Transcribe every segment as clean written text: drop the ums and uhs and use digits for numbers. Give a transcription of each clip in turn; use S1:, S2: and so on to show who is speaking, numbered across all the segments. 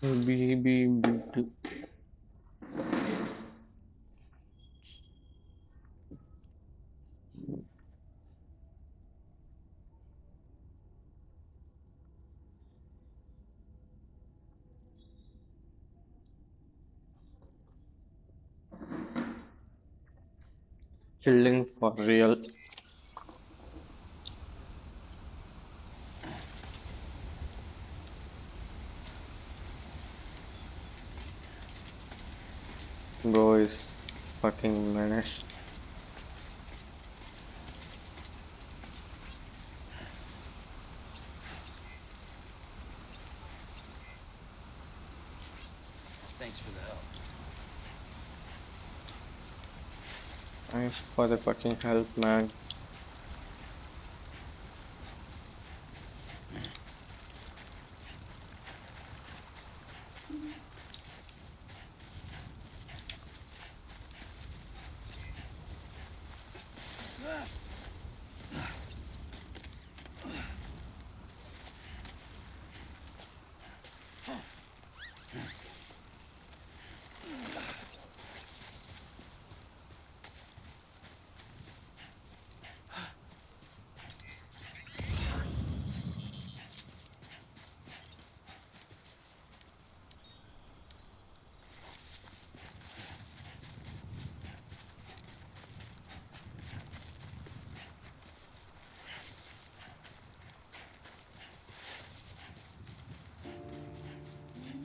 S1: BB. Chilling for real. Bro is fucking menace.
S2: Thanks for the help.
S1: Thanks for the fucking help, man.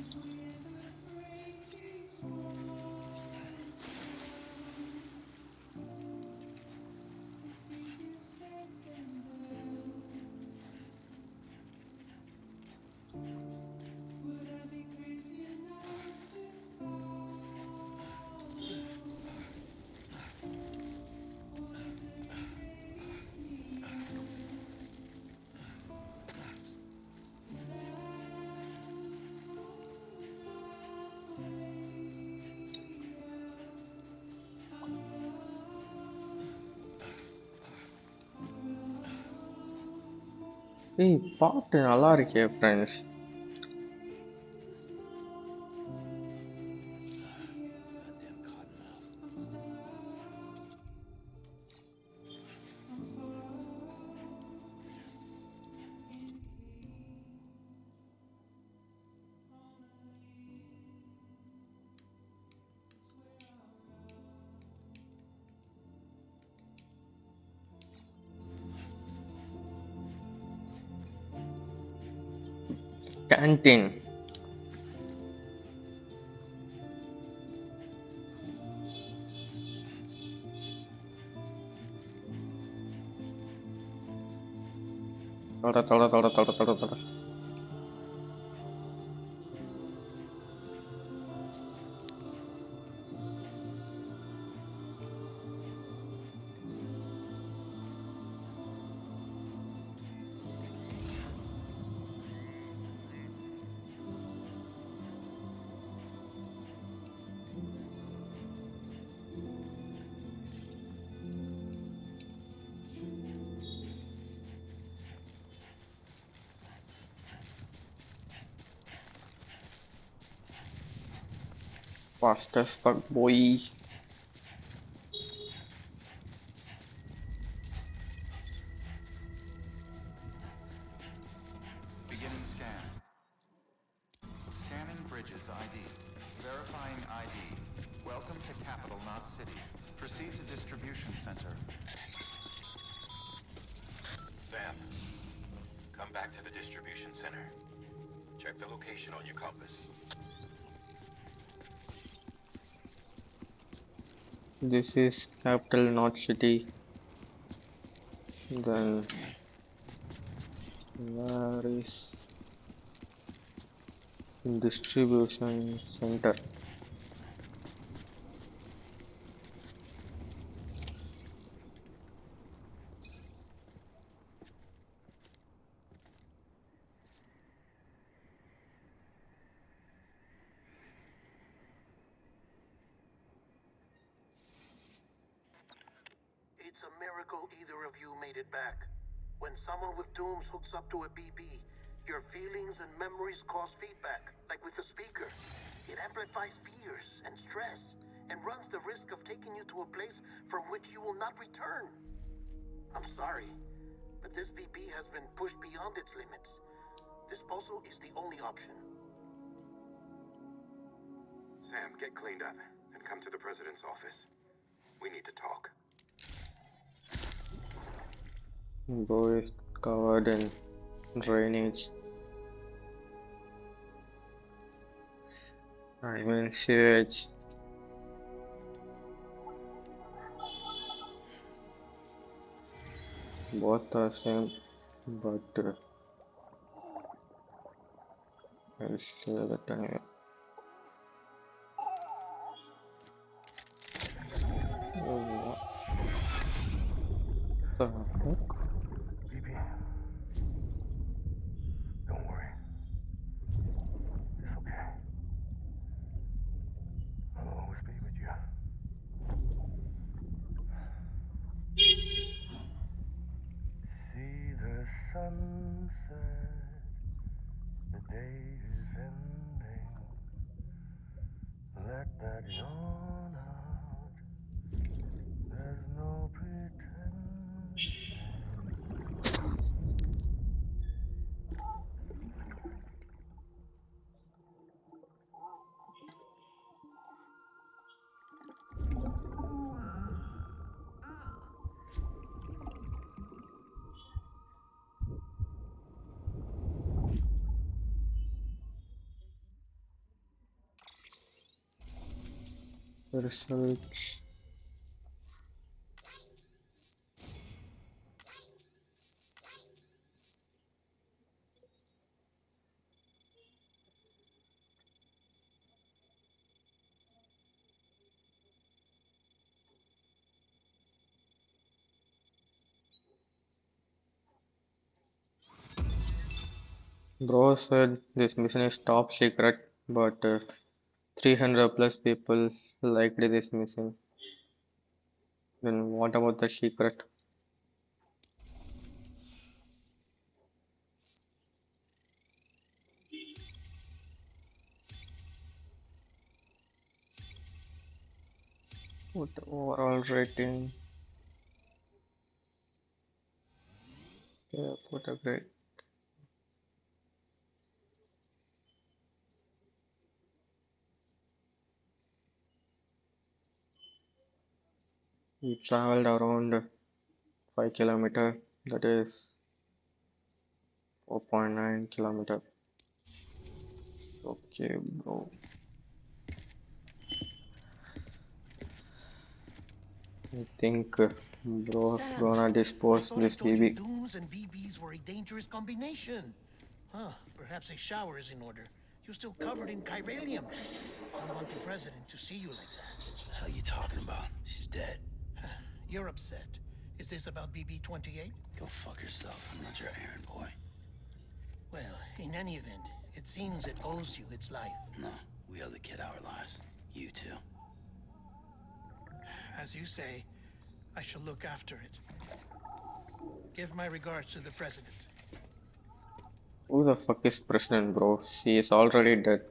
S3: If we ever break these walls down, it's easier said than done. Would I be crazy enough to follow? Would the regret eat me up? 'Cause out my way
S1: Hey, பாட்டு நல்லா இருக்கே friends.
S2: Goddamn cottonmouth.
S3: I'm stuck, I'm far in heat.
S1: Canteen. தொட. Fast as fuck, boy.
S4: Beginning scan. Scanning Bridges ID. Verifying ID. Welcome to Capital, not City. Proceed to Distribution Center.
S5: Sam, come back to the distribution center. Check the location on your compass.
S1: This is capital, not city. Then where is distribution center?
S6: It's a miracle either of you made it back. When someone with dooms hooks up to a BB, Your feelings and memories cause feedback, like with the speaker. It amplifies fears and stress and runs the risk of taking you to a place from which you will not return. I'm sorry, but this BB has been pushed beyond its limits. Disposal is the only option.
S7: Sam, get cleaned up and come to the president's office. We need to talk.
S1: Bro is covered in drainage. I mean sewage. Both are same, but I'll share that anyway. What the heck?
S7: BB, don't worry. It's okay. I'll always be with you. See the sunset. The day is ending. Let that yawn out. There's no pretending.
S1: Research. Bro said this mission is top secret, but 300 plus people liked this mission. Then what about the secret? What the overall rating? Yeah, put a grade. We traveled around 5 kilometer. That is 4.9 kilometer. Okay, bro. I think bro
S6: Sam,
S1: gonna
S6: I
S1: dispose
S6: thought I
S1: this
S6: told you
S1: BB.
S6: dooms and BBs were a dangerous combination. Huh, perhaps a shower is in order. You're still covered in chiralium. Don't want the president to see you like that.
S2: What the hell you talking about? She's dead.
S6: You're upset. Is this about BB-28?
S2: Go fuck yourself. I'm not your errand boy.
S6: Well, in any event, it seems it owes you its life.
S2: No, we owe the kid our lives. You too.
S6: As you say, I shall look after it. Give my regards to the president.
S1: Who the fuck is president, bro? She is already dead.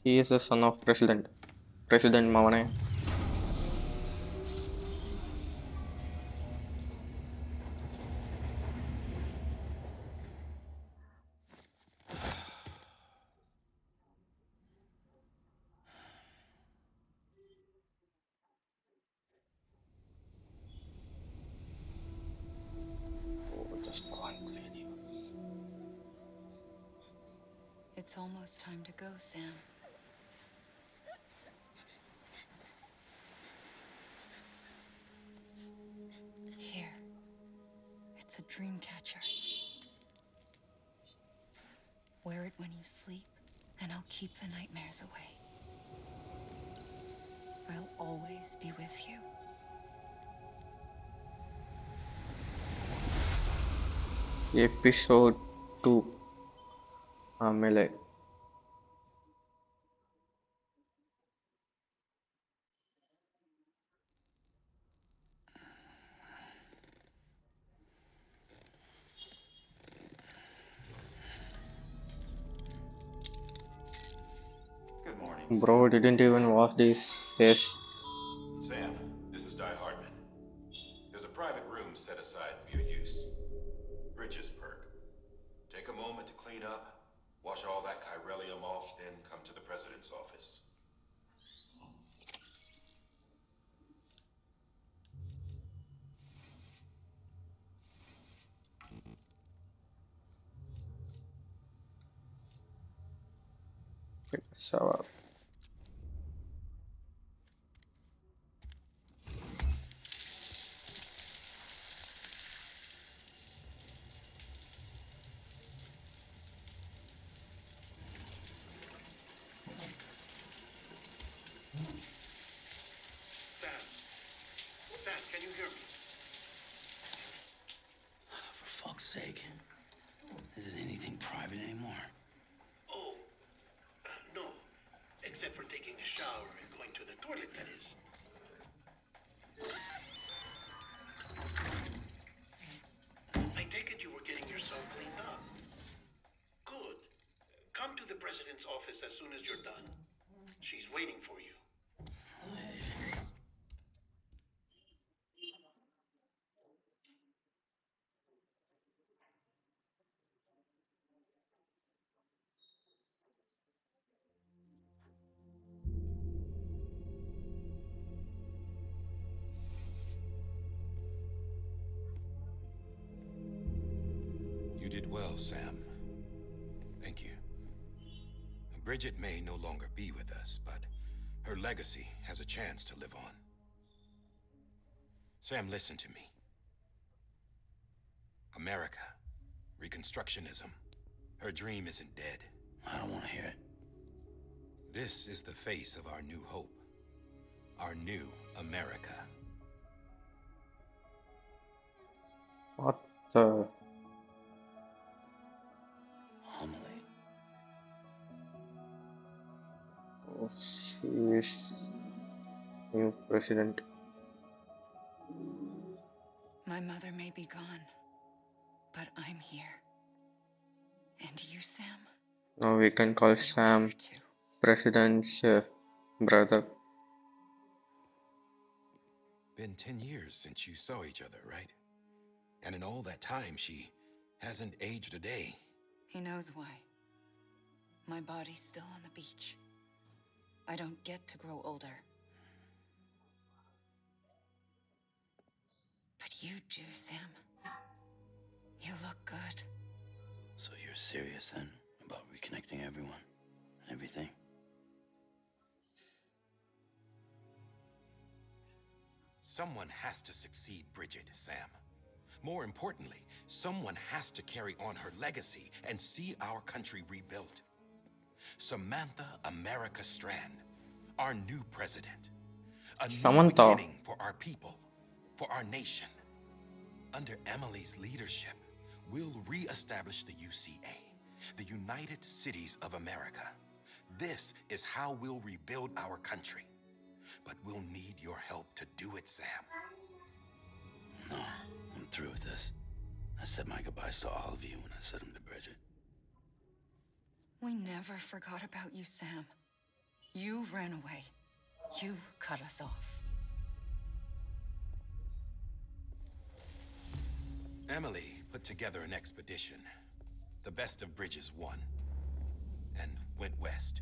S1: He is the son of president. President Mavane. Oh, just one lady.
S8: It's almost time to go, Sam. Here. It's a dream catcher. Wear it when you sleep, and I'll keep the nightmares away. I'll always be with you.
S1: Episode 2 ಆಮೇಲೆ Bro didn't even wash his face.
S5: Sam, this is Di Hardman. There's a private room set aside for your use. Bridges perk. Take a moment to clean up, wash all that chiralium off, then come to the president's office.
S1: Shower.
S6: Sam. Sam, can you hear me?
S2: For fuck's sake. Is it anything private anymore?
S6: Oh, no. Except for taking a shower and going to the toilet, that is. I take it you were getting yourself cleaned up. Good. Come to the president's office as soon as you're done. She's waiting for you.
S5: You did well, Sam. Thank you. Bridget may no longer be with us, but her legacy has a chance to live on. Sam, listen to me. America, Reconstructionism. Her dream isn't dead.
S2: I don't want to hear it.
S5: This is the face of our new hope. Our new America.
S1: What the?
S2: Homily.
S1: Oh, she is new president.
S8: My mother may be gone, but I'm here. And you, Sam?
S1: Now we can call
S8: You're
S1: Sam
S8: here too.
S1: president's brother.
S5: Been 10 years since you saw each other, right? And in all that time, she hasn't aged a day.
S8: He knows why. My body's still on the beach. I don't get to grow older. But you do, Sam. You look good.
S2: So you're serious then about reconnecting everyone and everything?
S5: Someone has to succeed Bridget, Sam. More importantly, someone has to carry on her legacy and see our country rebuilt. Samantha America Strand, our new president. A new
S1: Samantha.
S5: beginning for our people, for our nation. Under Emily's leadership, we'll re-establish the UCA, the United Cities of America. This is how we'll rebuild our country. But we'll need your help to do it, Sam.
S2: No, I'm through with this. I said my goodbyes to all of you when I said them to Bridget.
S8: We never forgot about you, Sam. You ran away. You cut us off.
S5: Emily put together an expedition. The best of Bridges won and went west.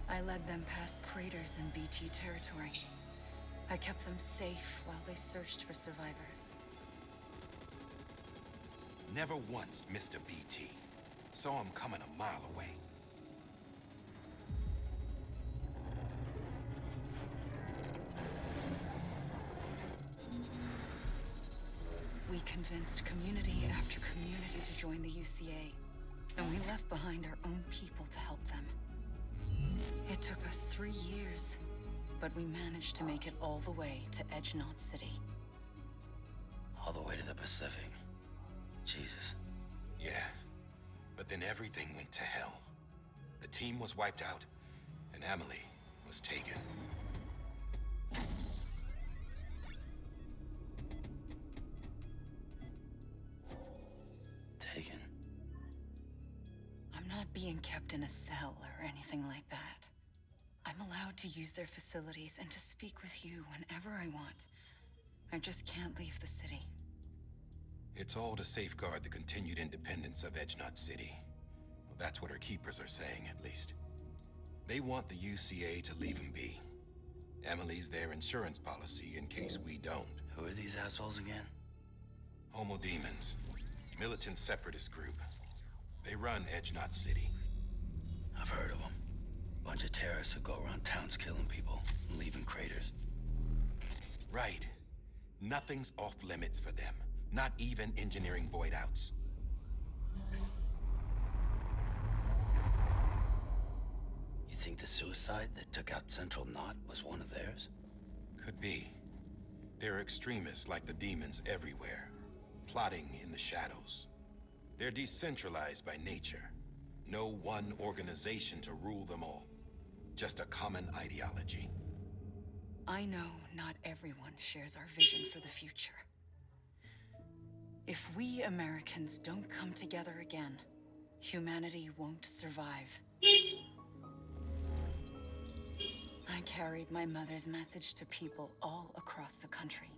S8: I led them past craters in BT territory. I kept them safe while they searched for survivors.
S5: Never once missed a BT. Saw him coming a mile away.
S8: We convinced community after community to join the UCA, and we left behind our own people to help them. It took us 3 years, but we managed to make it all the way to Edgenaught City.
S2: All the way to the Pacific. Jesus.
S5: Yeah, but then everything went to hell. The team was wiped out, and Emily was taken.
S2: Taken?
S8: I'm not being kept in a cell or anything like that. I'm allowed to use their facilities and to speak with you whenever I want. I just can't leave the city.
S5: It's all to safeguard the continued independence of Edgenut City. Well, that's what her keepers are saying, at least. They want the UCA to leave them be. Emily's their insurance policy in case we don't.
S2: Who are these assholes again?
S5: Homo Demons. Militant separatist group. They run Edgenut City.
S2: I've heard of them. Bunch of terrorists who go around towns killing people and leaving craters.
S5: Right. Nothing's off limits for them. Not even engineering void outs.
S2: You think the suicide that took out Central Knot was one of theirs?
S5: Could be. They're extremists like the demons everywhere, plotting in the shadows. They're decentralized by nature. No one organization to rule them all. Just a common ideology.
S8: I know not everyone shares our vision for the future. If we Americans don't come together again, humanity won't survive. I carried my mother's message to people all across the country.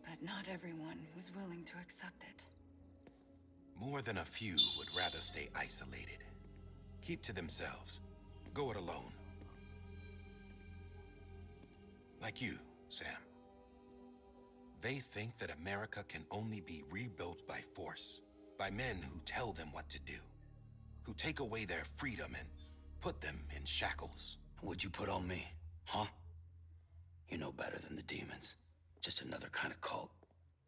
S8: But not everyone was willing to accept it.
S5: More than a few would rather stay isolated. Keep to themselves. Go it alone. Like you, Sam. They think that America can only be rebuilt by force, by men who tell them what to do, who take away their freedom and put them in shackles.
S2: What'd you put on me? Huh? You know better than the demons. Just another kind of cult.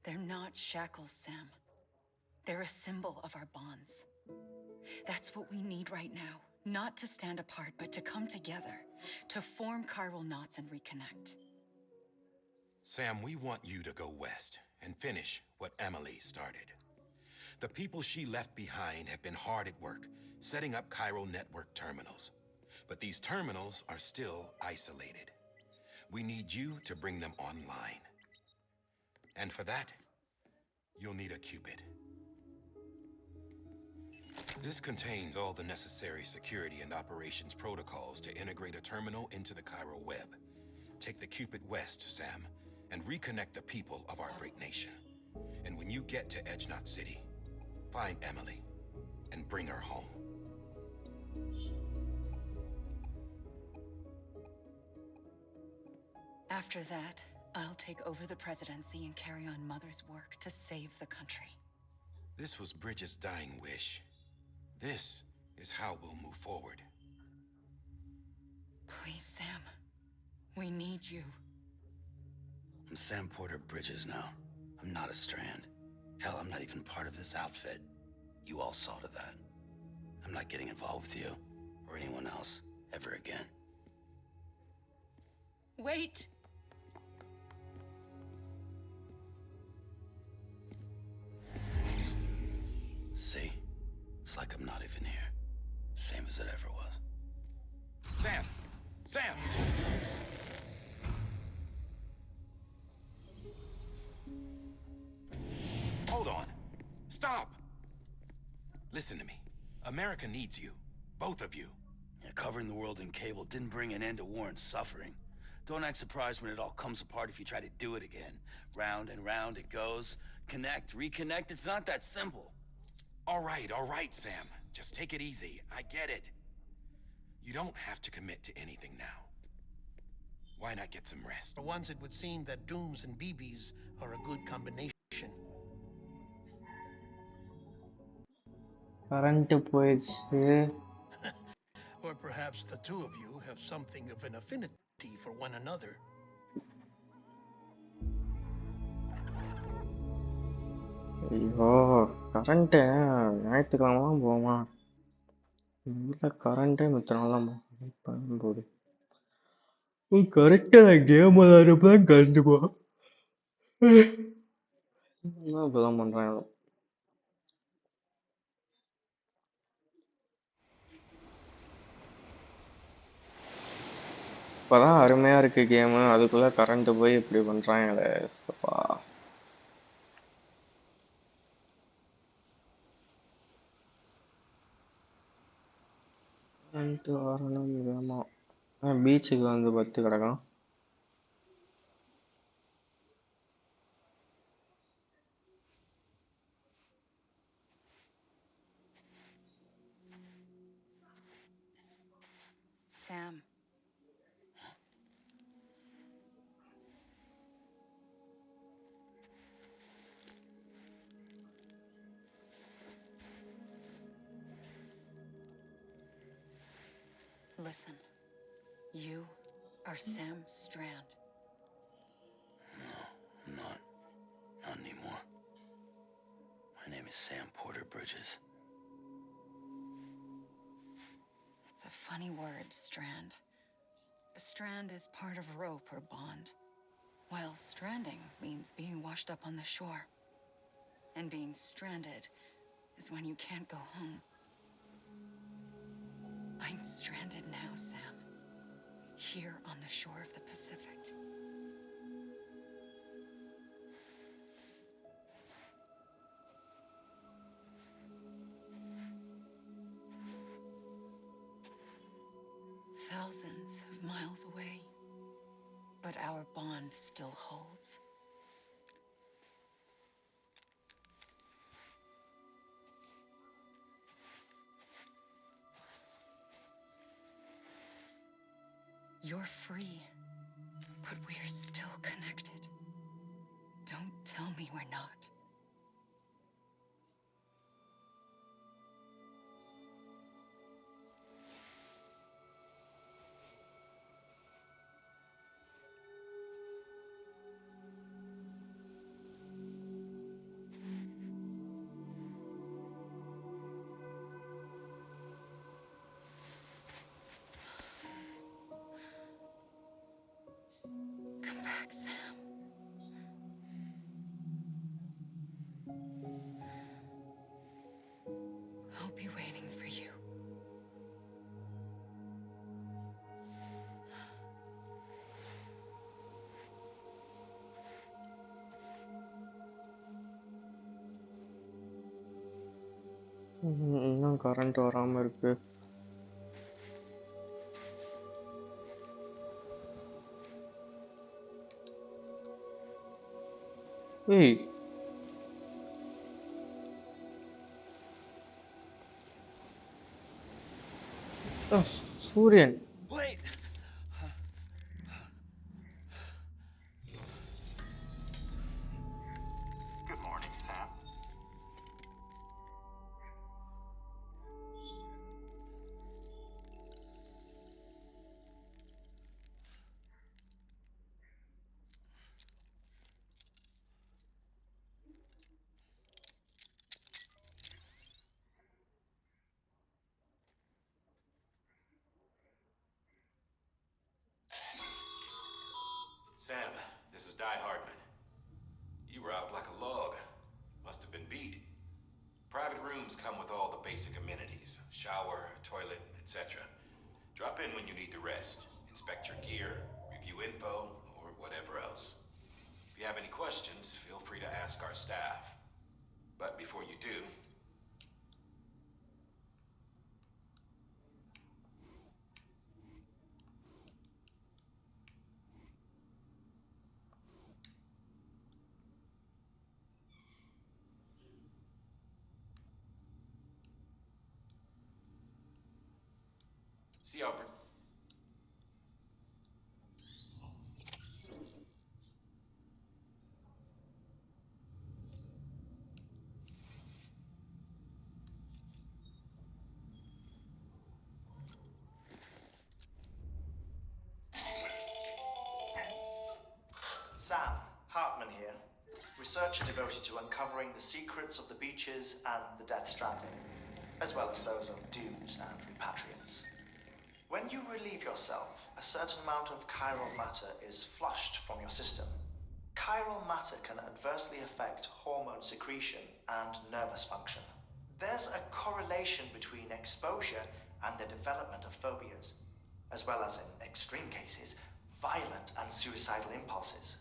S8: They're not shackles, Sam. They're a symbol of our bonds. That's what we need right now. Not to stand apart, but to come together. To form chiral knots and reconnect.
S5: Sam, we want you to go west and finish what Emily started. The people she left behind have been hard at work, setting up chiral network terminals. But these terminals are still isolated. We need you to bring them online. And for that, you'll need a qubit. This contains all the necessary security and operations protocols to integrate a terminal into the chiral web. Take the qubit west, Sam, and reconnect the people of our great nation. And when you get to Edgenut City, find Emily and bring her home.
S8: After that, I'll take over the presidency and carry on Mother's work to save the country.
S5: This was Bridget's dying wish. This is how we'll move forward.
S8: Please, Sam. We need you.
S2: I'm Sam Porter Bridges now. I'm not a Strand. Hell, I'm not even part of this outfit. You all saw to that. I'm not getting involved with you or anyone else ever again.
S8: Wait!
S2: See? It's like I'm not even here. Same as it ever was.
S5: Sam! Sam! Hold on. Stop! Listen to me. America needs you. Both of you.
S2: Yeah, covering the world in cable didn't bring an end to war and suffering. Don't act surprised when it all comes apart if you try to do it again. Round and round it goes. Connect, reconnect, it's not that simple.
S5: All right, Sam. Just take it easy. I get it. You don't have to commit to anything now. Why not get some rest?
S9: For once, it would seem that Dooms and BBs are a good combination.
S1: Current போயிடுச்சு.
S9: Or perhaps the two of you have something of an affinity for one another.
S1: ஐயோ current ஞாயிற்றுக்கிழமெல்லாம் போமா? ஊரில் கரண்ட்டே மித்த நாள்லாம் போகுது. கரெக்டாக game விளாட்றப்ப தான் கரண்ட்டு போகும். என்ன இப்போதான் பண்ணுறாங்க? இப்பதான் அருமையா இருக்கு கேமு, அதுக்குள்ள கரண்ட் போய் இப்படி பண்றாங்களே. சப்பா. கரண்ட் வரணும் வேமா. பீச்சுக்கு வந்து பத்து கிடக்கும்.
S8: Sam, listen. You are Sam Strand.
S2: No, I'm not. Not anymore. My name is Sam Porter Bridges.
S8: It's a funny word, Strand. A strand is part of rope or bond, while stranding means being washed up on the shore. And being stranded is when you can't go home. I'm stranded now, Sam. Here on the shore of the Pacific. Thousands of miles away. But our bond still holds. You're free, but we're still connected. Don't tell me we're not. Come back, Sam. I'll be waiting for you.
S1: இன்னும் current வராம இருக்கு. ஏய், சூரியன்.
S2: Wait!
S4: Good morning, Sam.
S5: Sam, this is Di Hardman. You were out like a log. Must have been beat. Private rooms come with all the basic amenities. Shower, toilet, etc. Drop in when you need to rest, inspect your gear, review info, or whatever else. If you have any questions, feel free to ask our staff. But before you do, see how...
S10: Sam, Hartman here, researcher devoted to uncovering the secrets of the beaches and the Death Stranding, as well as those of dooms and repatriates. When you relieve yourself, a certain amount of chiral matter is flushed from your system. Chiral matter can adversely affect hormone secretion and nervous function. There's a correlation between exposure and the development of phobias. as well as, in extreme cases, violent and suicidal impulses.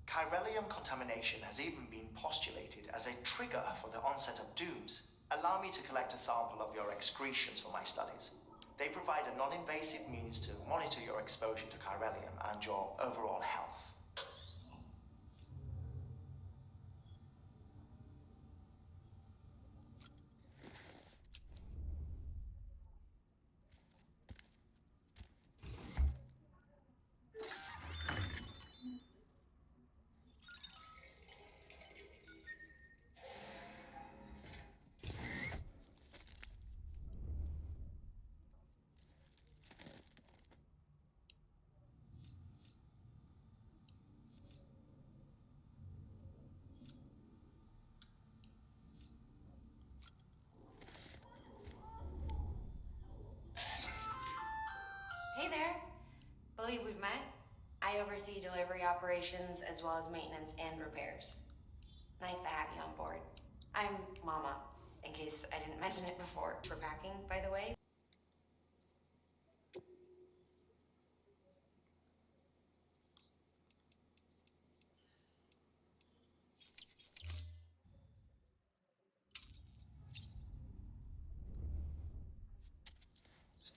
S10: Chiralium contamination has even been postulated as a trigger for the onset of dooms. Allow me to collect a sample of your excretions for my studies. They provide a non-invasive means to monitor your exposure to chiralium and your overall health.
S11: Hey there. Believe we've met. I oversee delivery operations as well as maintenance and repairs. Nice to have you on board. I'm Mama, in case I didn't mention it before. For packing, by the way.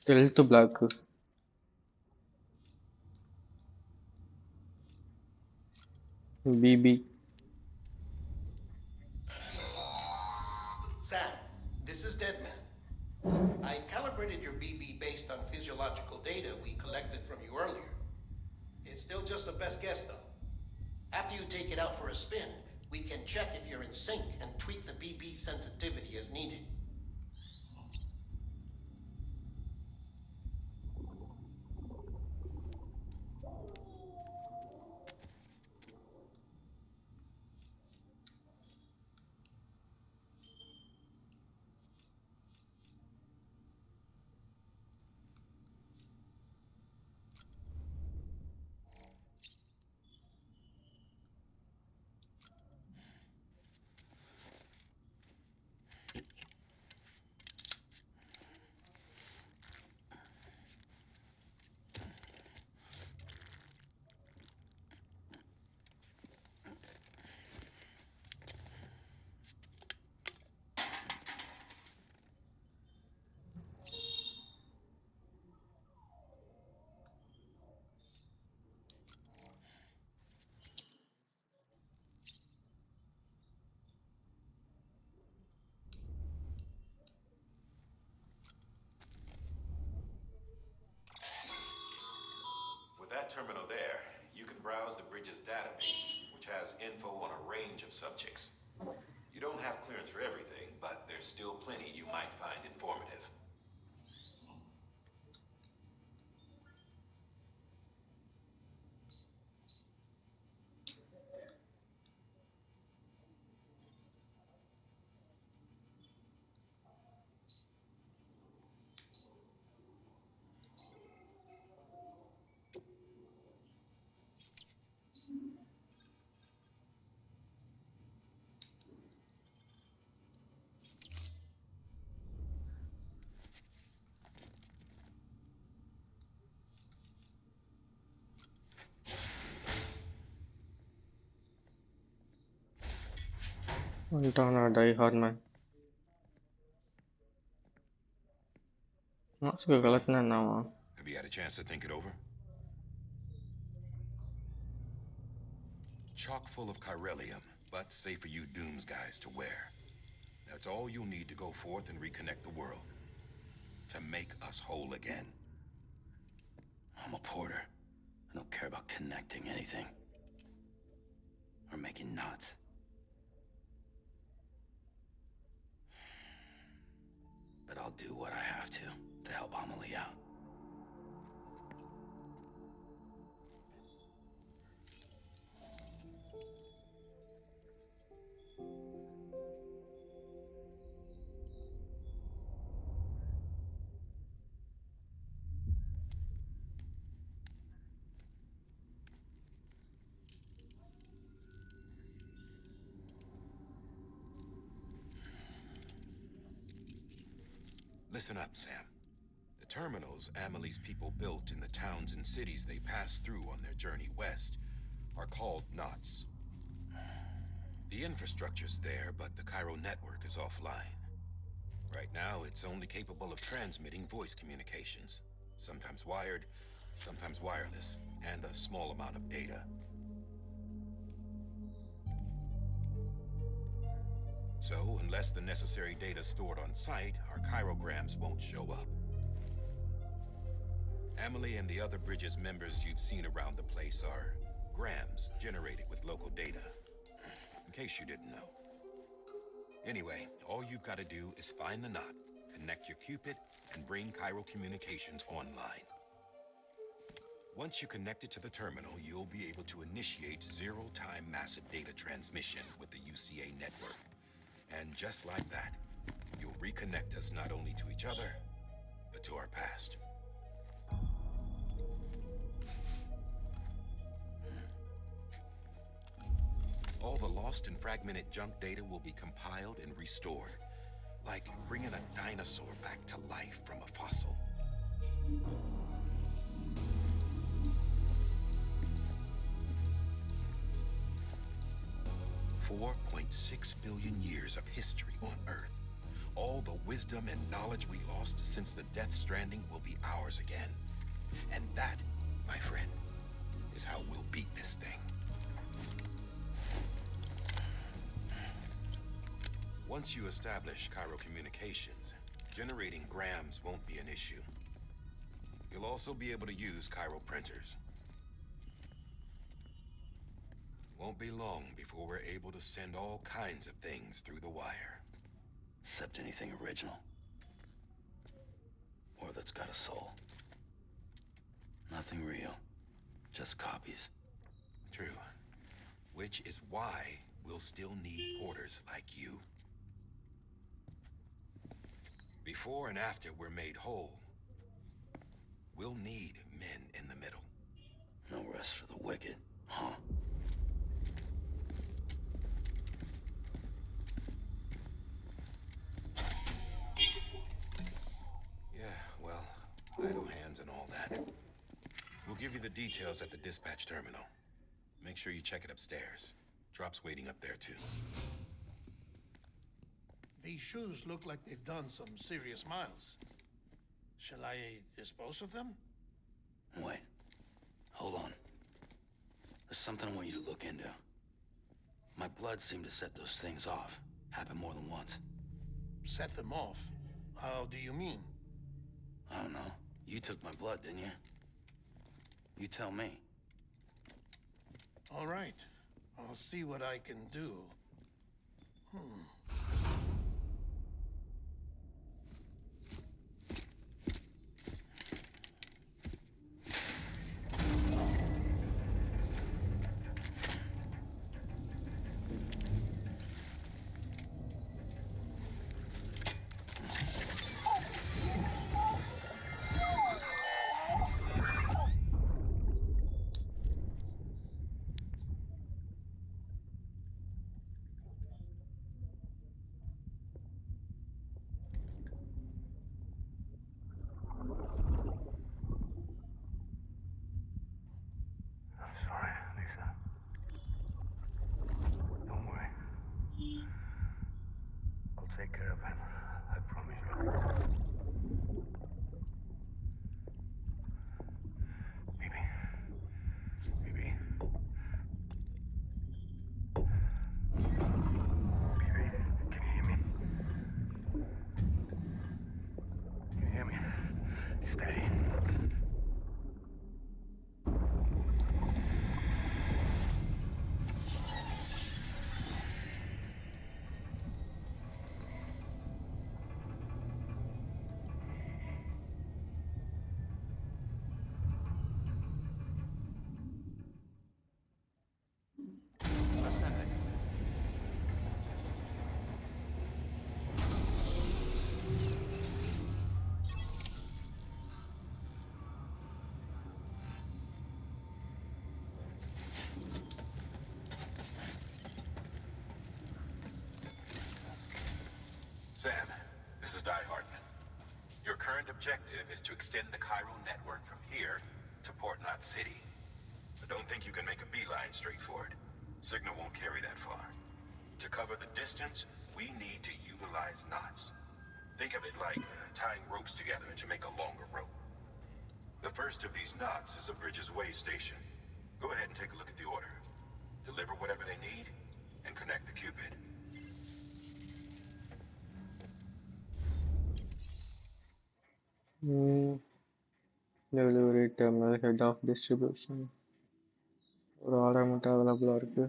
S1: Stealth black. BB.
S9: Sam, this is Deadman. I calibrated your BB based on physiological data we collected from you earlier. It's still just a best guess, though. After you take it out for a spin, we can check if you're in sync and tweak the BB sensitivity as needed.
S5: With that terminal there, you can browse the bridge's database, which has info on a range of subjects. You don't have clearance for everything, but there's still plenty you might find informative.
S1: Montana Die Hard man. Mask கலட்டினா என்னவா?
S5: Have you had a chance to think it over? Chock full of chiralium, but safe for you Dooms guys to wear. That's all you'll need to go forth and reconnect the world. To make us whole again.
S2: I'm a porter. I don't care about connecting anything. Or making knots. But I'll do what I have to help Amelie out.
S5: Listen up, Sam. The terminals Amelie's people built in the towns and cities they passed through on their journey west are called knots. The infrastructure's there, but the Cairo network is offline. Right now, it's only capable of transmitting voice communications, sometimes wired, sometimes wireless, and a small amount of data. So, unless the necessary data's stored on site, our chirograms won't show up. Amelie and the other Bridges members you've seen around the place are grams generated with local data, in case you didn't know. Anyway, all you've got to do is find the knot, connect your Cupid, and bring Cairo Communications online. Once you connect it to the terminal, you'll be able to initiate zero-time massive data transmission with the UCA network. And just like that, you'll reconnect us not only to each other, but to our past. All the lost and fragmented junk data will be compiled and restored, like bringing a dinosaur back to life from a fossil. 4.6 billion years of history on Earth. All the wisdom and knowledge we lost since the Death Stranding will be ours again. And that, my friend, is how we'll beat this thing. Once you establish Cairo Communications, generating grams won't be an issue. You'll also be able to use Cairo printers. Won't be long before we're able to send all kinds of things through the wire.
S2: Except anything original. Or that's got a soul. Nothing real. Just copies.
S5: True. Which is why we'll still need porters like you. Before and after we're made whole, we'll need men in the middle.
S2: No rest for the wicked, huh?
S5: Yeah, well, idle hands and all that. We'll give you the details at the dispatch terminal. Make sure you check it upstairs. Drop's waiting up there, too.
S9: These shoes look like they've done some serious miles. Shall I dispose of them?
S2: Wait. Hold on. There's something I want you to look into. My blood seemed to set those things off. Happened more than once.
S9: Set them off? How do you mean?
S2: I don't know. You took my blood, didn't you? You tell me.
S9: All right. I'll see what I can do.
S7: Sorry, Lisa. Don't worry. I'll take care of him. I promise you. Baby. Baby. Baby, can you hear me? Can you hear me? Steady.
S4: Ascending.
S5: Sam, this is Die Hartman. Your current objective objective is to extend the chiral network from here to Port Knot City. I don't think you can make a beeline straight for it. Signal won't carry that far. To cover the distance, we need to utilize knots. Think of it like tying ropes together to make a longer rope. The first of these knots is a Bridges Way station. Go ahead and take a look at the order. Deliver whatever they need, and connect the Cupid.
S1: Hmm, delivery terminal head of distribution. ஒரு order மட்டும் அவைலபிளாக இருக்கு.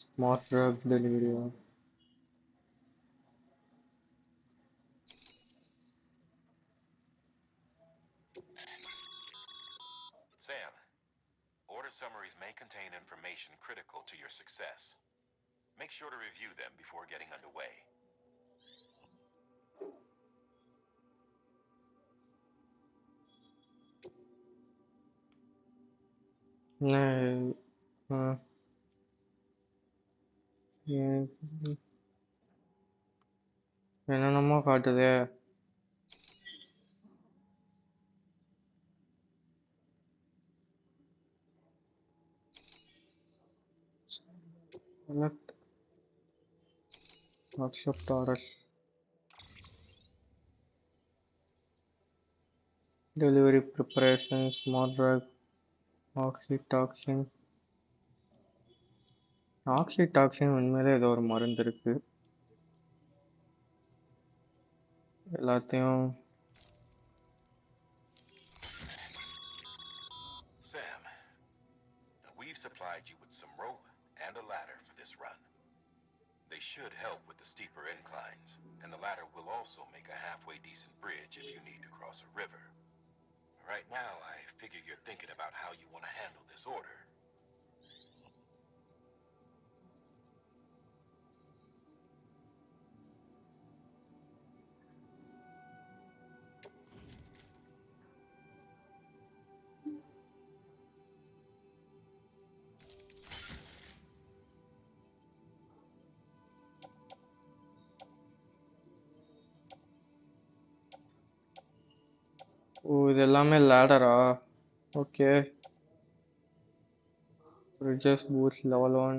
S1: Smart drug டெலிவரியா?
S5: Sam, order summaries may contain information critical to your success. Make sure to review them before getting underway.
S1: என்ன என்னென்னமோ காட்டுதே. Select accept orders. Delivery preparation, smart drug, oxytocin. ஆக்சிடாக்சின் உண்மையிலே ஏதோ ஒரு மருந்து இருக்கு. எல்லாத்தையும்
S5: Sam, we've supplied you with some rope and a ladder for this run. They should help with the steeper inclines, and the ladder will also make a halfway decent bridge if you need to cross a river. Right now, I figure you're thinking about how you want to handle this order.
S1: Oh இது எல்லாமே லேடரா? Okay. Bridges boost level 1.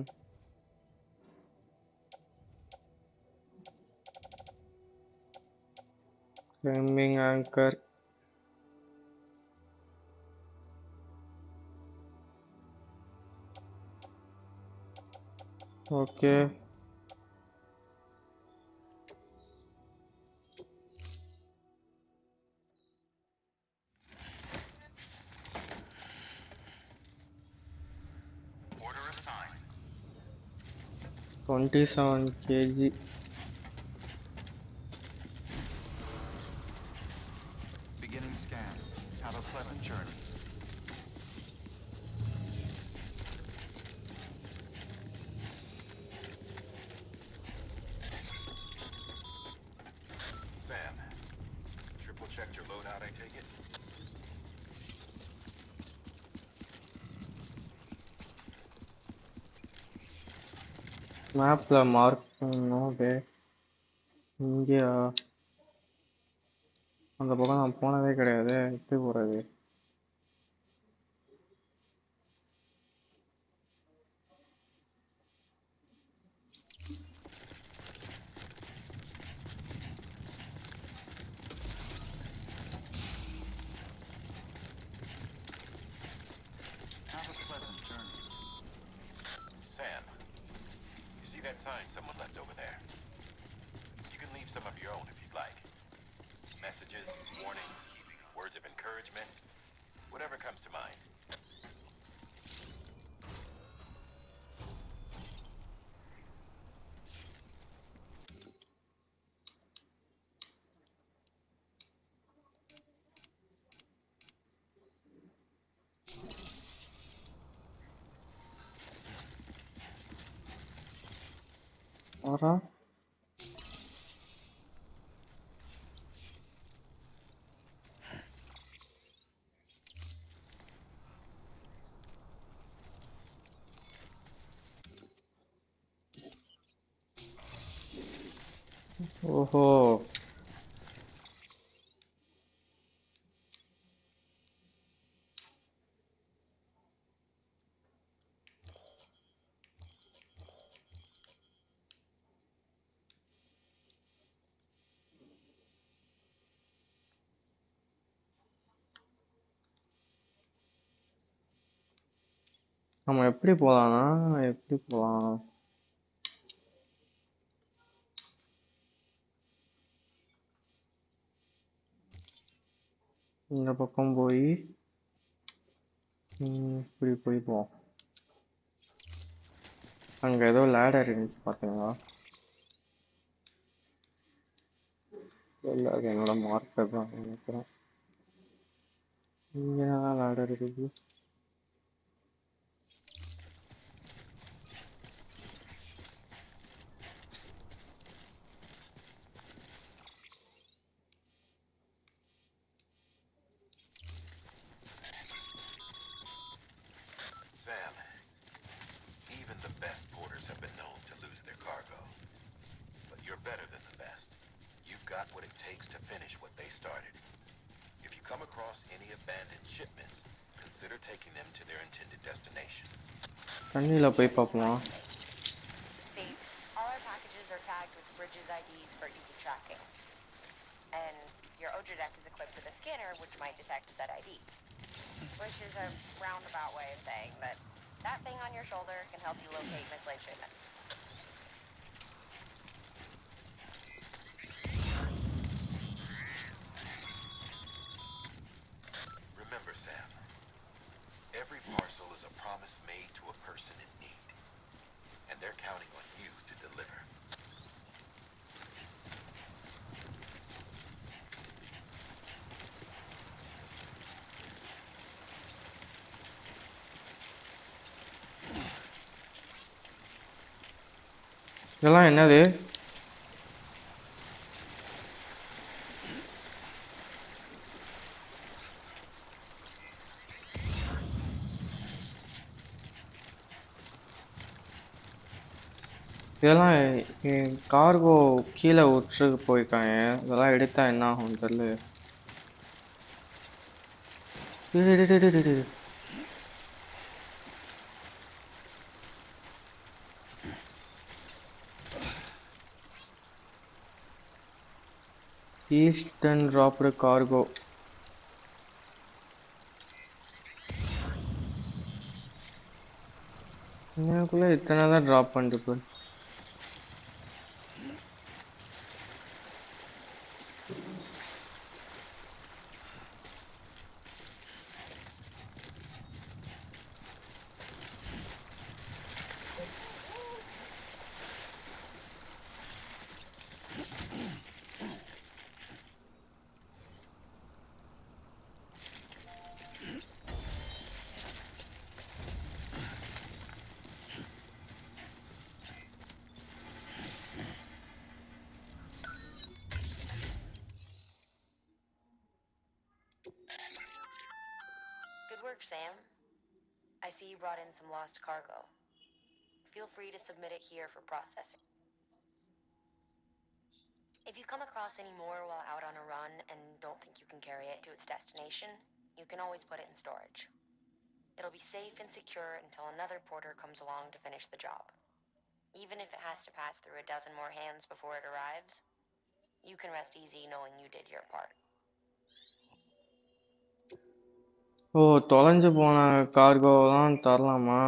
S1: Climbing anchor. Okay.
S4: Order assigned.
S1: 27 kg.
S4: Beginning scan. Have a pleasant journey.
S5: Sam, triple checked your loadout, I take it?
S1: மேப்ல mark பண்ணணும். Okay. இங்கேயா? அந்த பக்கம் நான் போனதே கிடையாது. எப்படி போறது?
S4: Have a pleasant journey.
S5: Sam, you see that sign someone left over there? You can leave some of your own if you'd like. Messages, warnings, words of encouragement, whatever comes to mind.
S1: ஆறா? ஓஹோ. நம்ம எப்படி போலாம்னா எப்படி போலாம்? இந்த பக்கம் போய் இப்படி போய் போவோம். அங்க ஏதோ லேடர் இருந்துச்சு பாத்தீங்களா? இல்ல அது என்னோட மார்க்கர் தான் நினைக்கிறேன். இங்க என்னதான் லேடர் இருக்கு?
S5: Sam, even the best porters have been known to lose their cargo. But you're better than the best. You've got what it takes to finish what they started. If you come across any abandoned shipments, consider taking them to their intended destination.
S1: தண்ணியில போய் பார்ப்போமா?
S11: See, all our packages are tagged with Bridges IDs for easy tracking. And your Odra deck is equipped with a scanner which might detect said IDs. Which is a roundabout way of saying that that thing on your shoulder can help you locate mislaid shipments.
S5: Remember, Sam, every parcel is a promise made to a person in need. And they're counting on you to deliver.
S1: இதெல்லாம் என்னது? இதெல்லாம் cargo கீழே விட்டு போயிருக்காங்க. இதெல்லாம் எடுத்தா என்ன ஆகும் தெரியல. Eastern dropped cargo. எனக்குள்ள இத்தனை தான் டிராப் பண்ணிட்டு போய்.
S11: Good work, Sam. I see you brought in some lost cargo. Feel free to submit it here for processing. If you come across any more while out on a run and don't think you can carry it to its destination, you can always put it in storage. It'll be safe and secure until another porter comes along to finish the job. Even if it has to pass through a dozen more hands before it arrives, you can rest easy knowing you did your part.
S1: ஓ, தொலைஞ்சு போன கார்கோலாம் தரலாமா?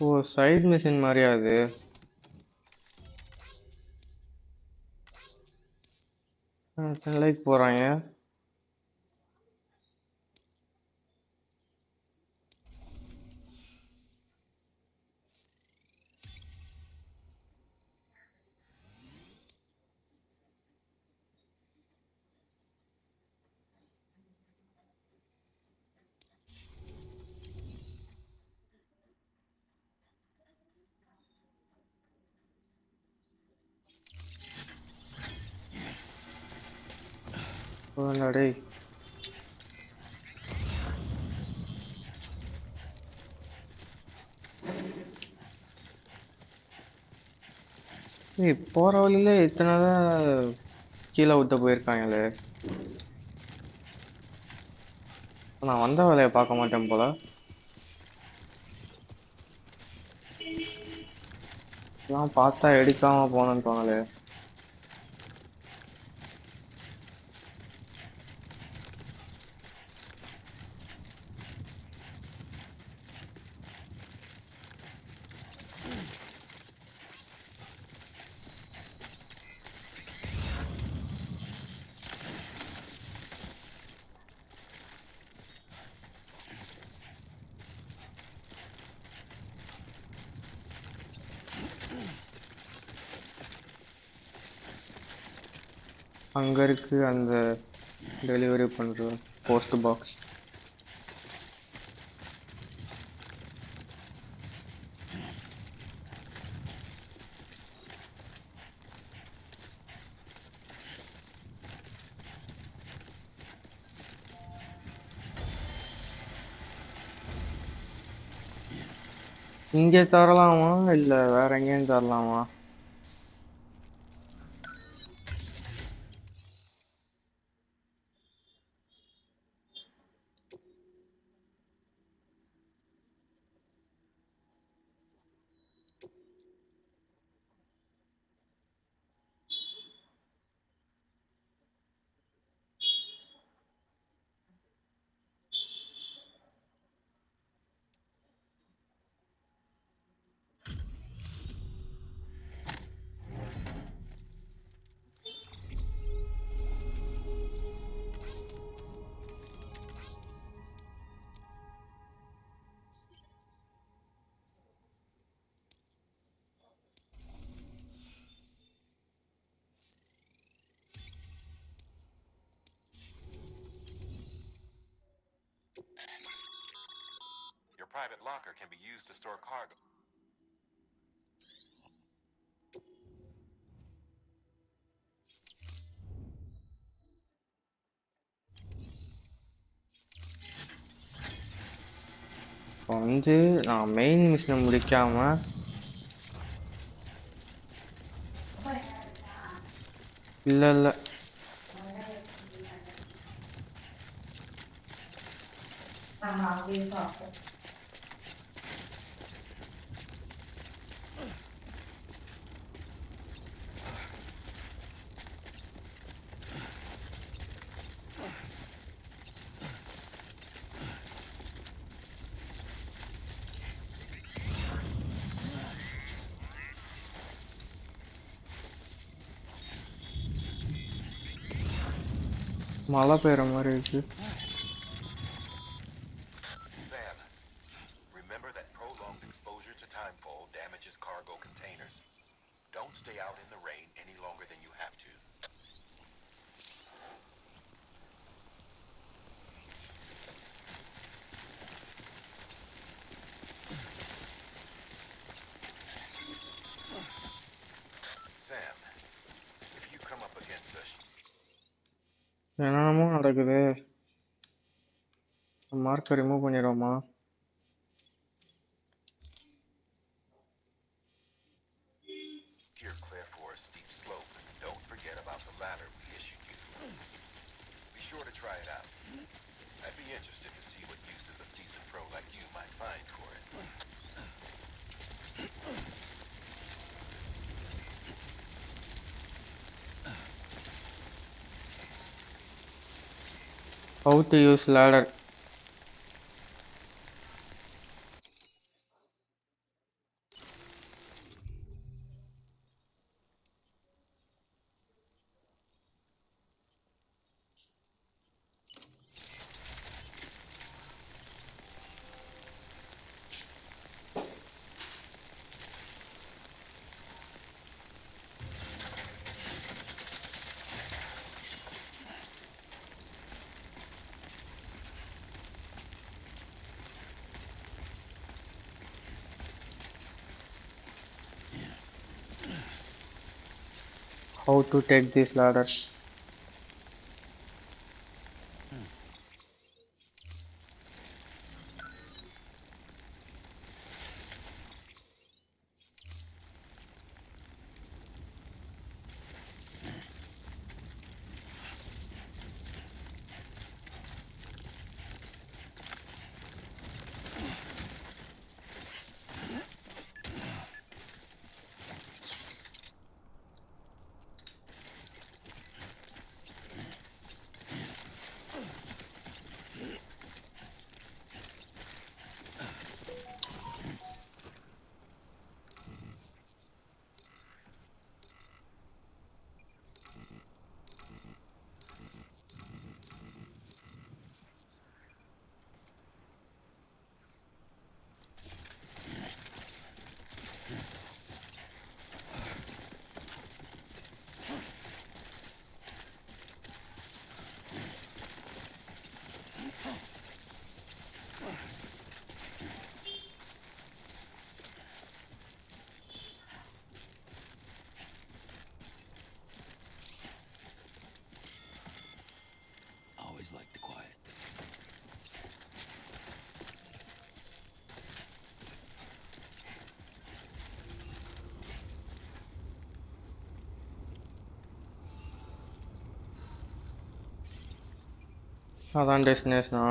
S1: ஓ, side machine மாதிரியா அது? Like போறாங்க. போடா டேய். ஏய் போற வழியில இத்தனைதான் கீழே விட்டு போயிருக்காங்களே. நான் வந்த வேலையை பார்க்க மாட்டேன் போல. எல்லாம் பார்த்தா எடுக்காம போனேன்னு தோணலே. அங்க இருக்கு அந்த டெலிவரி பண்ற போஸ்ட் பாக்ஸ். இங்கே தரலாமா இல்ல வேற எங்கேயும் தரலாமா?
S5: Your private locker can be used to store cargo.
S1: இப்போ வந்து நான் மெயின் மிஷினை முடிக்காம இல்ல இல்ல மழை பெய்யுற மாதிரி இருக்கு.
S5: Sam, remember that prolonged exposure to timefall damages cargo containers. Don't stay out in the rain any longer than you have to. Sam, if you come up against us,
S1: என்னென்னமோ நடக்குது. மார்க்கை remove பண்ணிடுவோமா?
S5: steer clear for a steep slope. Don't forget about the ladder we issued you. Be sure to try it out. I'd be interested to see what uses a seasoned pro like you might find for it.
S1: How to use ladder. How to take this ladder. அதான் டெஸ்டினேஷனா?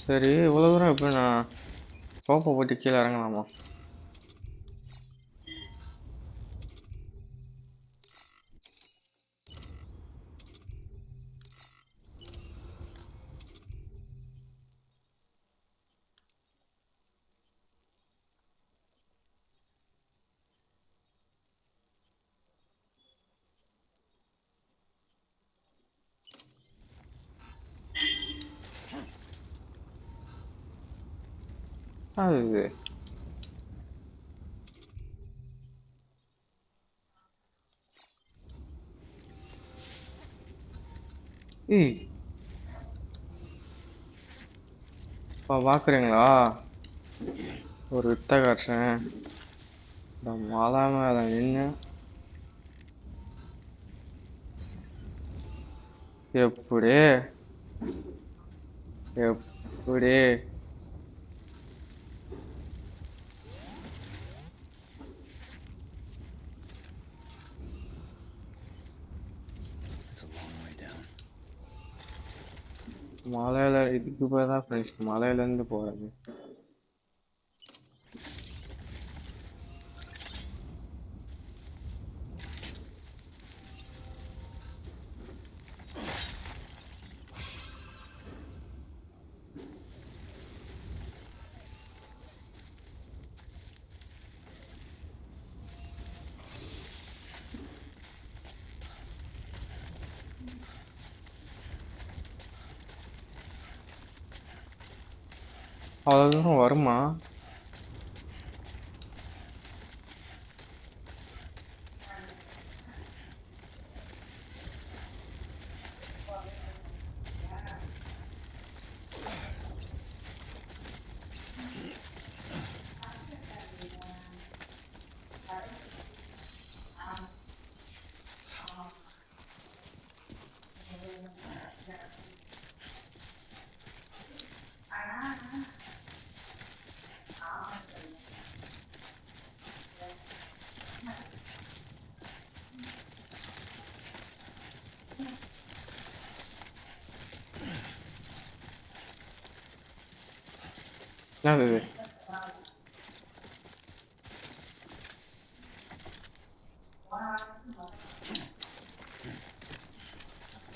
S1: சரி, இவ்வளோ தூரம் எப்படி நான் சோப்பை போட்டு கீழே இறங்கலாமா? அது இது. ஏய், இப்போ பார்க்குறீங்களா? ஒரு வித்தை காட்டுறேன். இந்த மலை மேலே நின்று எப்படி எப்படி
S2: It's a long way down.
S1: மலையில இதுக்கு போய் தான் ஃப்ரெண்ட்ஸ் மலையிலேருந்து போகிறது. அவ்வளோ தூரம் வருமா? என்னது இது?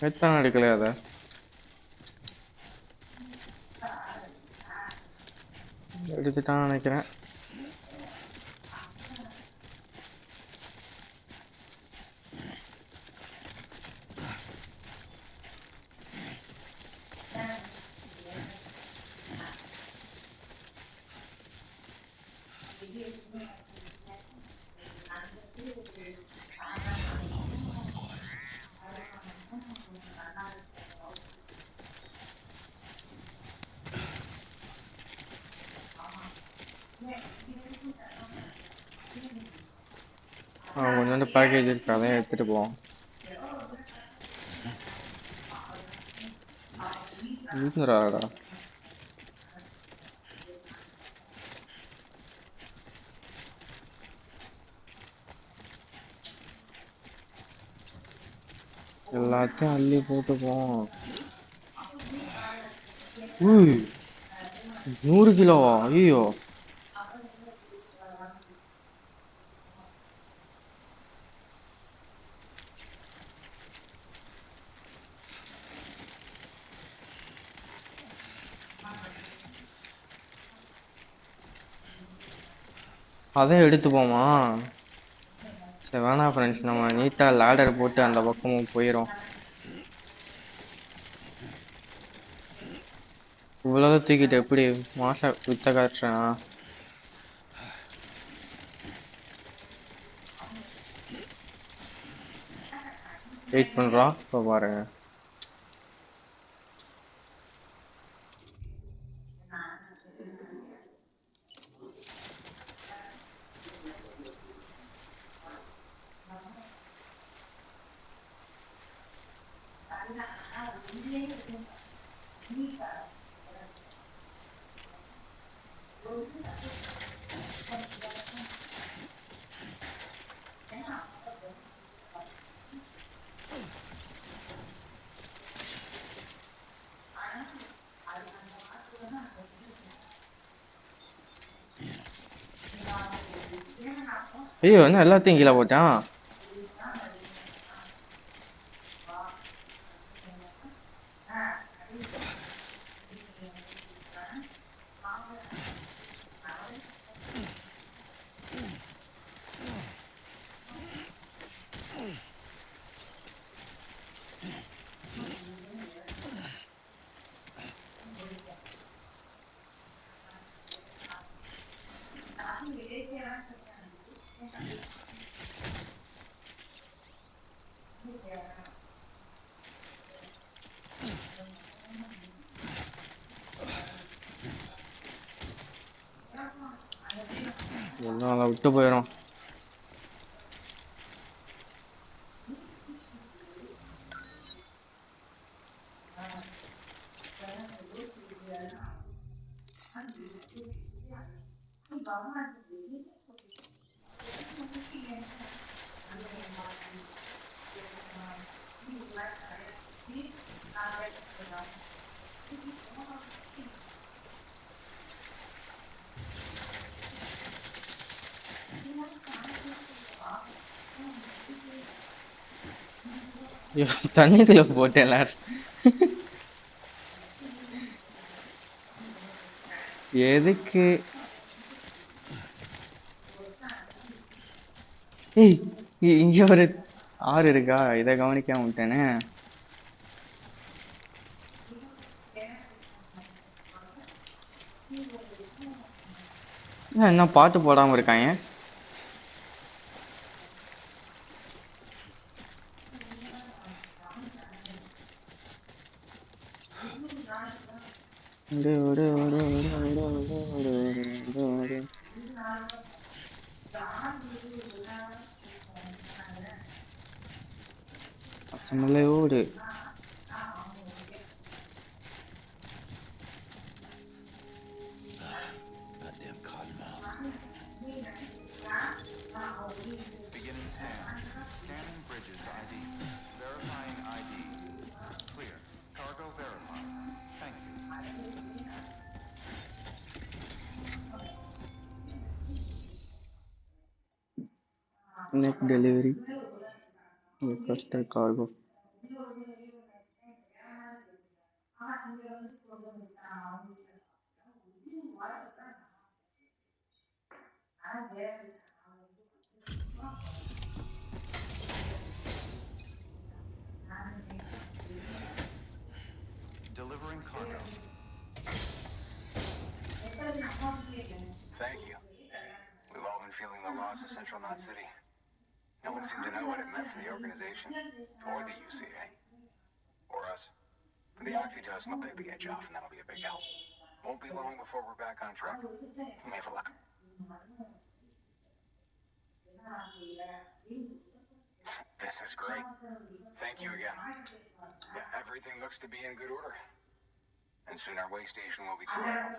S1: எத்தனை அடிக்கலையா அதை? எடுத்துட்டான்னு நினைக்கிறேன். கொஞ்சோண்டு பேக்கேஜ் இருக்கு, அதையும் எடுத்துட்டு போவோம். இருந்துடாடா. எல்லாத்தையும் அள்ளி போட்டுப்போம். 100 கிலோவா? ஐயோ, அதையும் எடுத்துப்போமா? சரி வேணாம் ஃப்ரெண்ட்ஸ், நம்ம நீட்டாக லேடர் போட்டு அந்த பக்கமும் போயிடும். இவ்வளவு தூக்கிட்டு எப்படி மாச வித்த காட்டுறேன். வெயிட் பண்றோம், இப்போ பாருங்க. ஐயோ என்ன எல்லாத்தையும் கீழே போட்டான். எல்லாம் அதை விட்டு போயிடும். ஐயோ, தண்ணிக்குள்ள போட்டேன் எல்லாரும். எதுக்கு? ஏய், இங்க ஒரு ஆறு இருக்கா? இதை கவனிக்காம விட்டேனே. என்ன பாட்டு போடாம இருக்காங்க? பச்சமலையோடு
S2: Goddamn cottonmouth.
S4: Beginning scan. Scanning bridges ID. Verifying ID. Clear. Cargo verified. Thank you.
S1: next delivery requested cargo.
S4: Delivering cargo.
S7: Thank you. We've all been feeling the loss of Central Knot City. No one seemed to know what it meant for the organization, or the UCA, or us. The oxytocin will take the edge off, and that'll be a big help. Won't be long before we're back on track. We may have a luck. This is great. Thank you again. Yeah, everything looks to be in good order. And soon our way station will be cleared.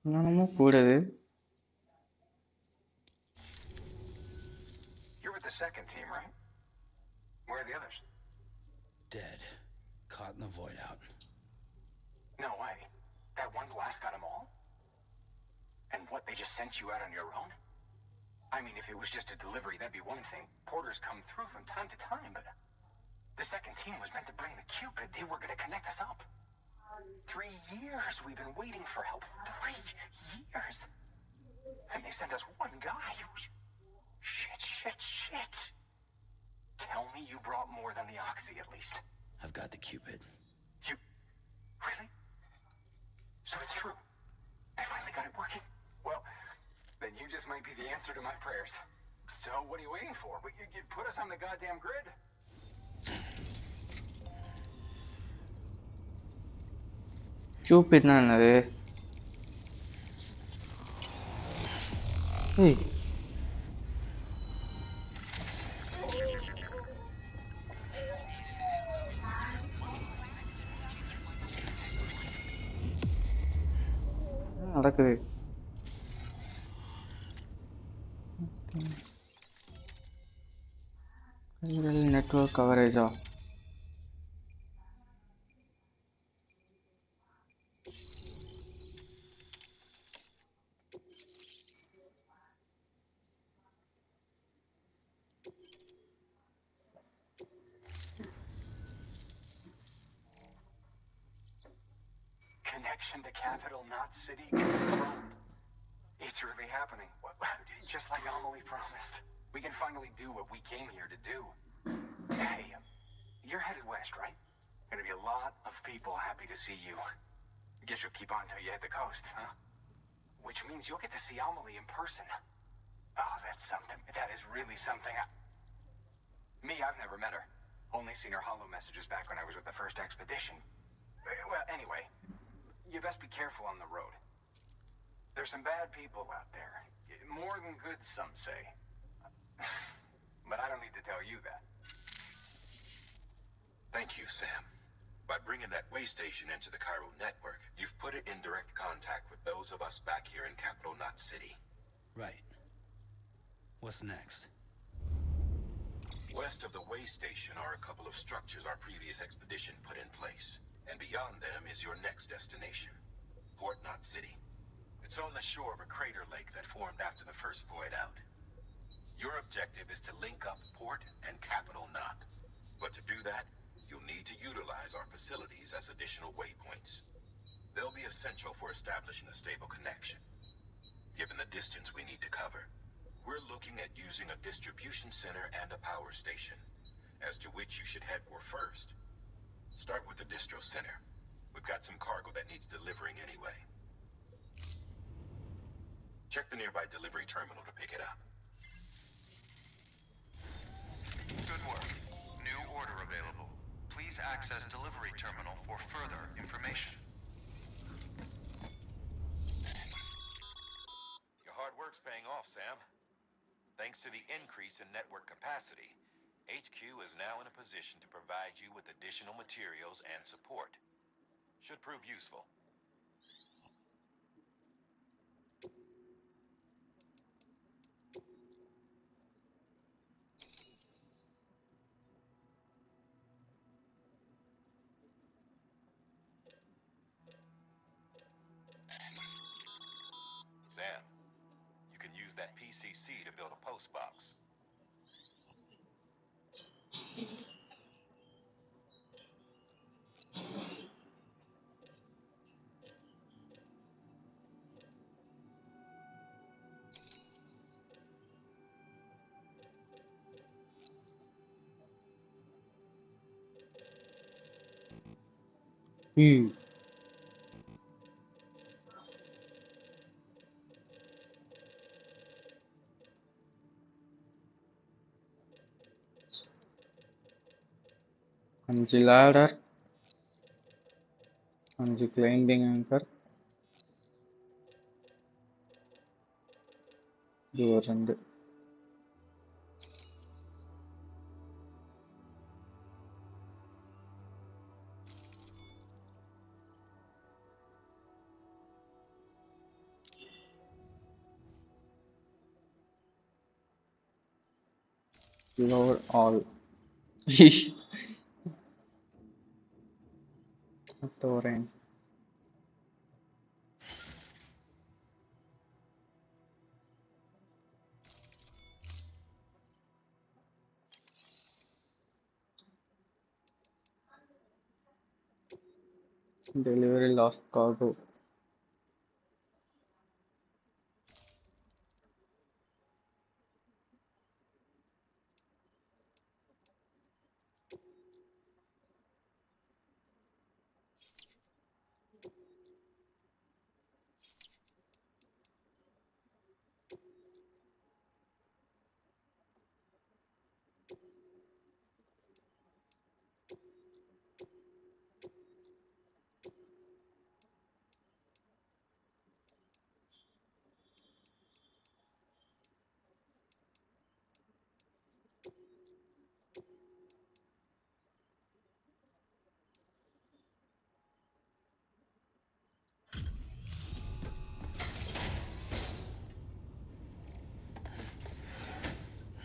S1: என்னமோ கூடுது.
S7: You're with the second team, right? Where are the others?
S2: Dead. Caught in the void out.
S7: No way. That one blast got them all? And what, they just sent you out on your own? I mean, if it was just a delivery, that'd be one thing. Porters come through from time to time, but the second team was meant to bring the Cupid. They were going to connect us up. 3 years we've been waiting for help. 3 years. And they sent us one guy. Shit. Tell me you brought more than the Oxy, at least.
S2: I've got the Cupid.
S7: You... Really? So it's true. I finally got it working. Well, then you just might be the answer to my prayers. So what are you waiting for? You put us on the goddamn grid.
S1: Cupidனா என்னது? Hey, என்ன நடக்குது? Network கவரேஜா?
S7: Connection to capital, not city, confirmed. It's really happening. Just like Amelie promised. We can finally do what we came here to do. Hey, you're headed west, right? Gonna be a lot of people happy to see you. Guess you'll keep on till you hit the coast, huh? Which means you'll get to see Amelie in person. Oh, that's something. That is really something. Me, I've never met her. Only seen her holo messages back when I was with the first expedition. Well, anyway, you best be careful on the road. There's some bad people out there. More than good, some say. But I don't need to tell you that.
S5: Thank you, Sam. By bringing that way station into the Cairo network, you've put it in direct contact with those of us back here in Capital Knot City.
S2: Right. What's next?
S5: West of the way station are a couple of structures our previous expedition put in place. And beyond them is your next destination, Port Knot City. It's on the shore of a crater lake that formed after the first void out. Your objective is to link up Port and Capital Knot. But to do that, you'll need to utilize our facilities as additional waypoints. They'll be essential for establishing a stable connection. Given the distance we need to cover, we're looking at using a distribution center and a power station, as to which you should head for first. Start with the distro center. We've got some cargo that needs delivering anyway. Check the nearby delivery terminal to pick it up.
S4: Good work. New order available. Please access delivery terminal for further information.
S12: Your hard work's paying off, Sam. Thanks to the increase in network capacity, HQ is now in a position to provide you with additional materials and support. Should prove useful. Sam, you can use that PCC to build a post box.
S1: Hmm. அஞ்சு ladder, அஞ்சு climbing anchor, இது ஒரு ரெண்டு. Load all. Torrent. Delivery lost cargo.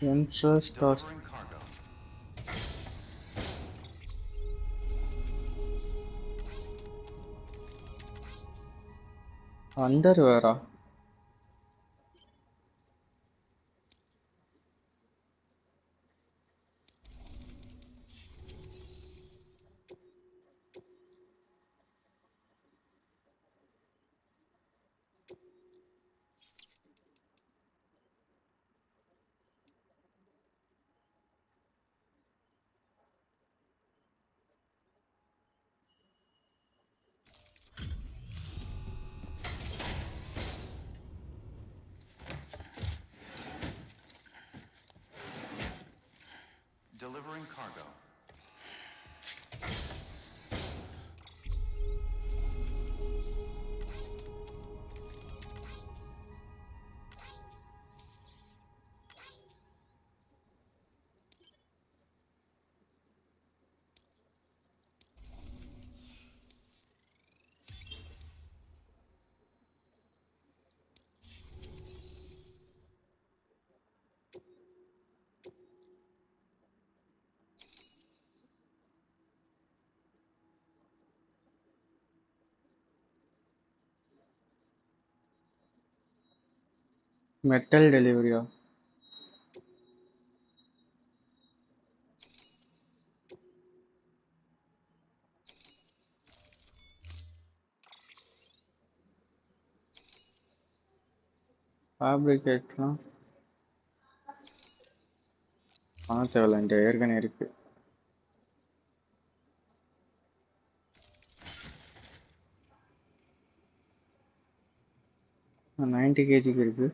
S1: Interest or
S4: Delivering cargo.
S1: underwear?
S4: Delivering cargo.
S1: Metal delivery. Fabricate. தேவையில்ல இந்த ஏற்கனவே இருக்கு. 90 kg இருக்கு.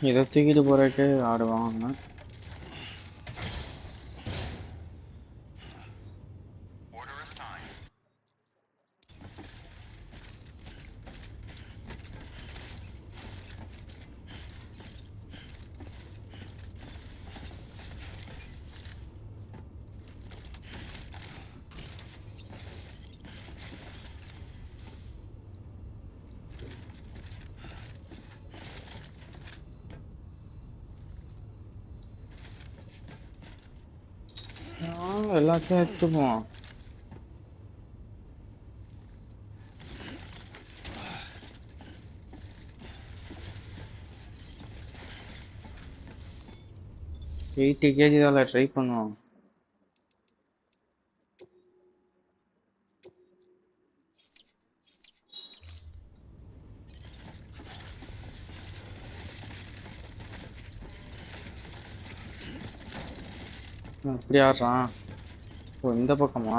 S1: இதை தூக்கிட்டு போறதுக்கு ஆடுவாங்க.
S4: Order assigned.
S1: எல்லாத்தையும் எடுத்துப்போம். எயிட்டி கேஜி தான் ட்ரை பண்ணுவோம். இப்படி ஆடுறான். ஓ இந்த பக்கமா?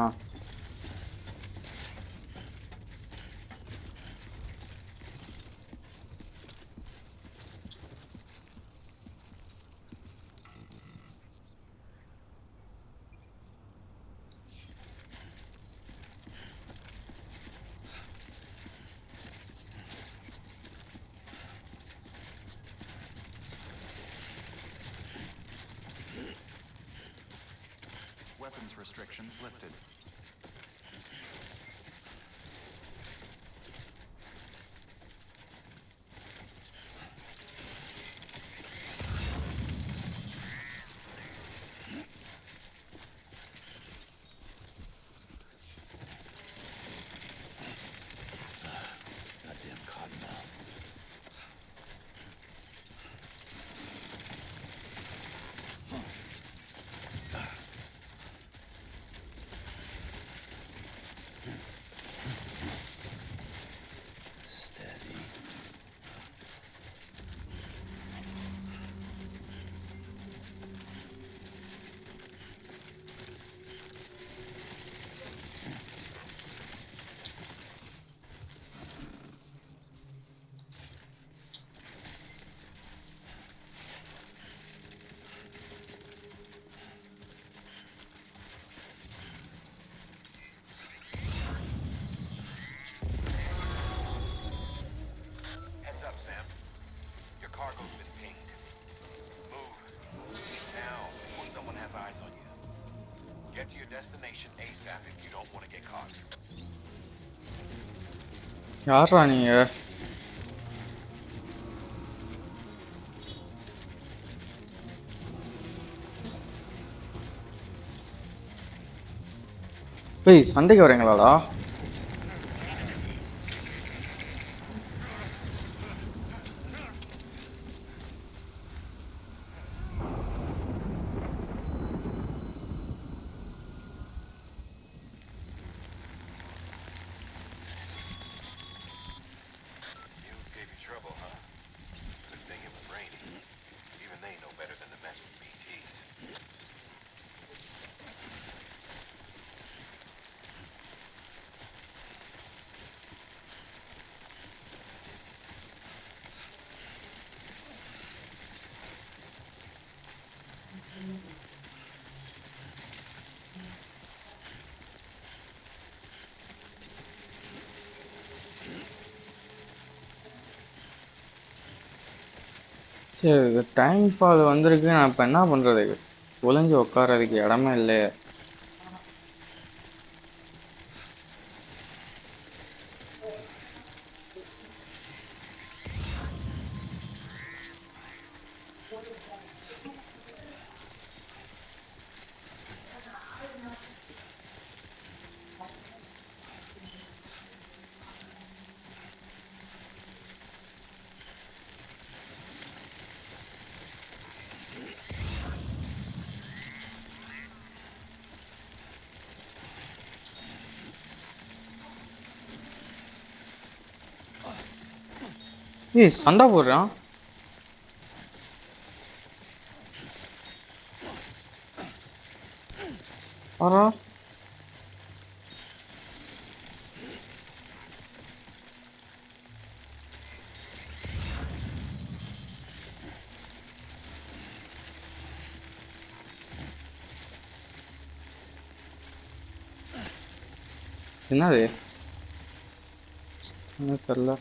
S4: maintenance restrictions lifted.
S2: Goddamn cottonmouth. Steady.
S12: Heads up, Sam. Your cargo's been pinged. Move. Now, before someone has eyes on you. Get to your destination ASAP if you don't want to get caught.
S1: யாரா நீங்க? போய் சண்டைக்கு வரீங்களாடா?
S12: Mules gave you trouble, huh? Good thing it was raining. Even they know better than to mess with BTs.
S1: சரி, time fall வந்திருக்கு. நான் இப்போ என்ன பண்ணுறது? ஒளிஞ்சு உட்காரதுக்கு இடமே இல்லையே. ஏய், சண்டை போடுறான். ஆறா என்னது? என்ன தெரியல.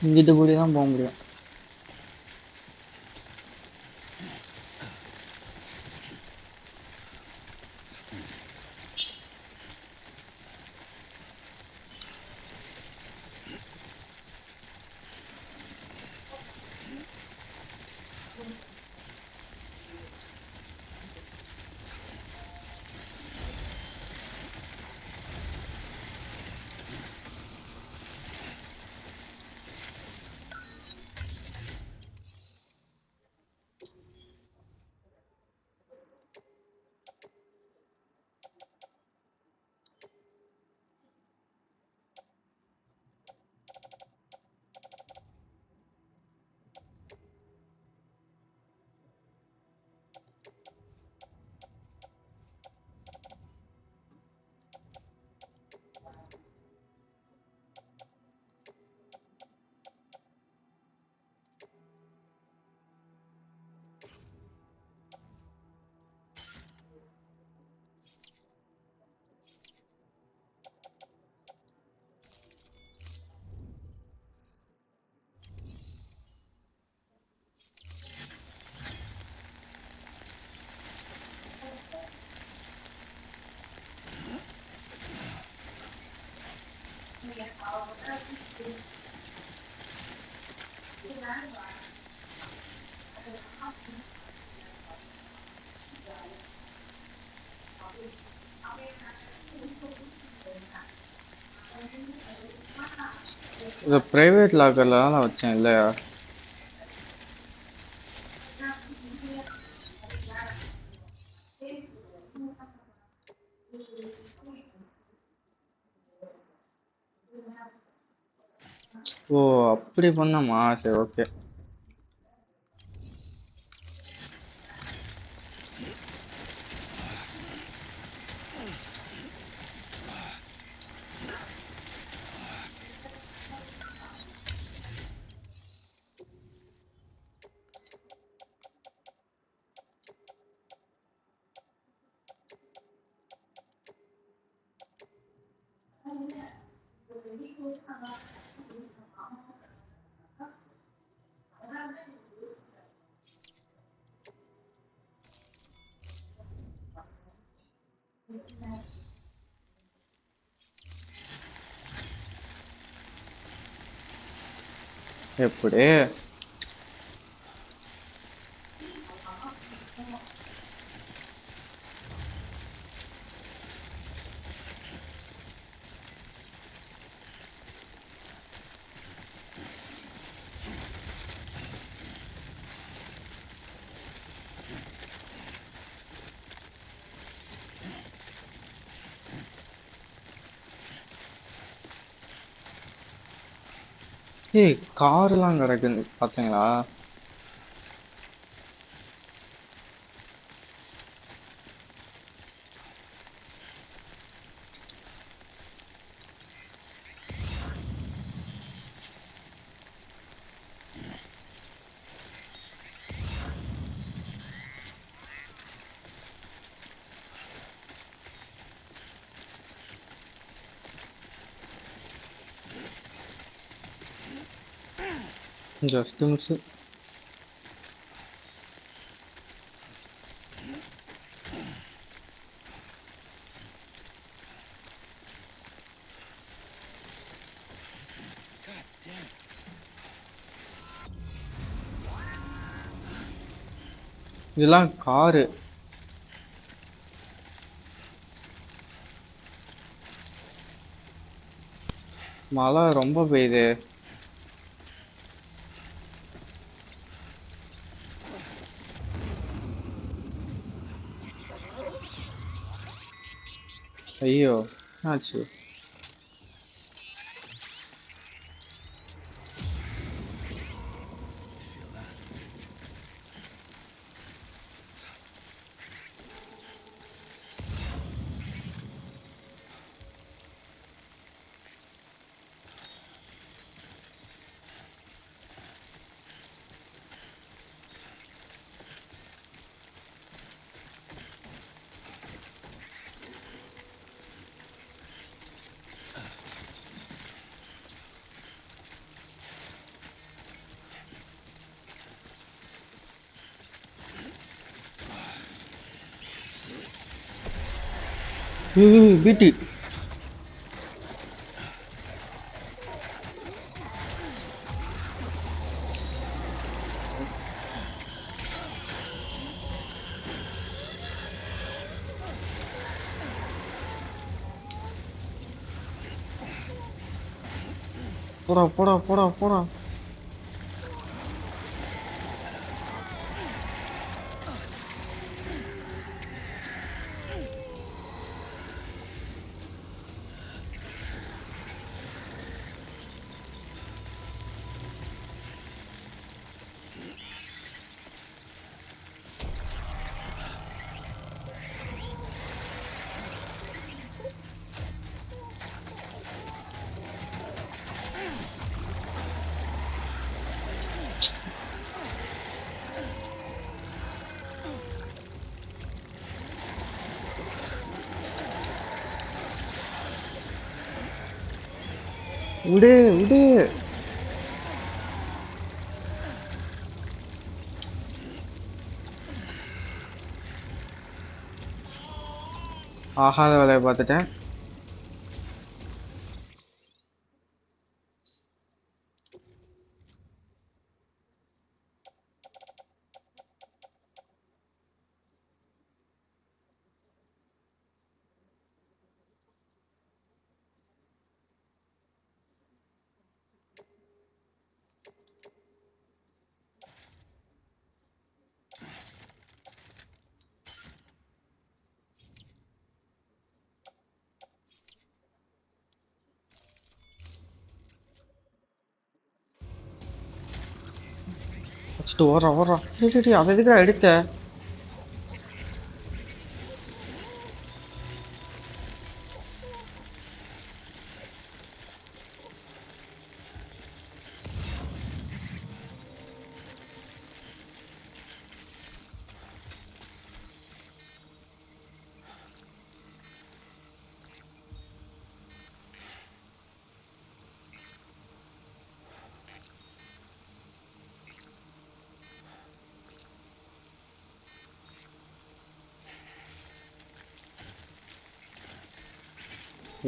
S1: இங்கிட்டு கூடி தான் போக முடியும். இது பிரைவேட் லாக்கர்ல தான் நான் வச்சேன் இல்லையா? ஓ அப்படி பண்ணமா? சரி ஓகே. எப்படி? ஏய் கார்லாம் கிடக்குது பாத்தீங்களா? Just miss. இதெல்லாம் காரு. மழை ரொம்ப பெய்யுது. ஐயோ ஆச்சு. பிடி. போடா போடா போடா போடா. விடு விடு. ஆகாத வேலையை பார்த்துட்டேன். வச்சுட்டு ஓடுறா ஓடுறா. டேய் டேய் டேய், அதை எதுக்குடா எடுத்த?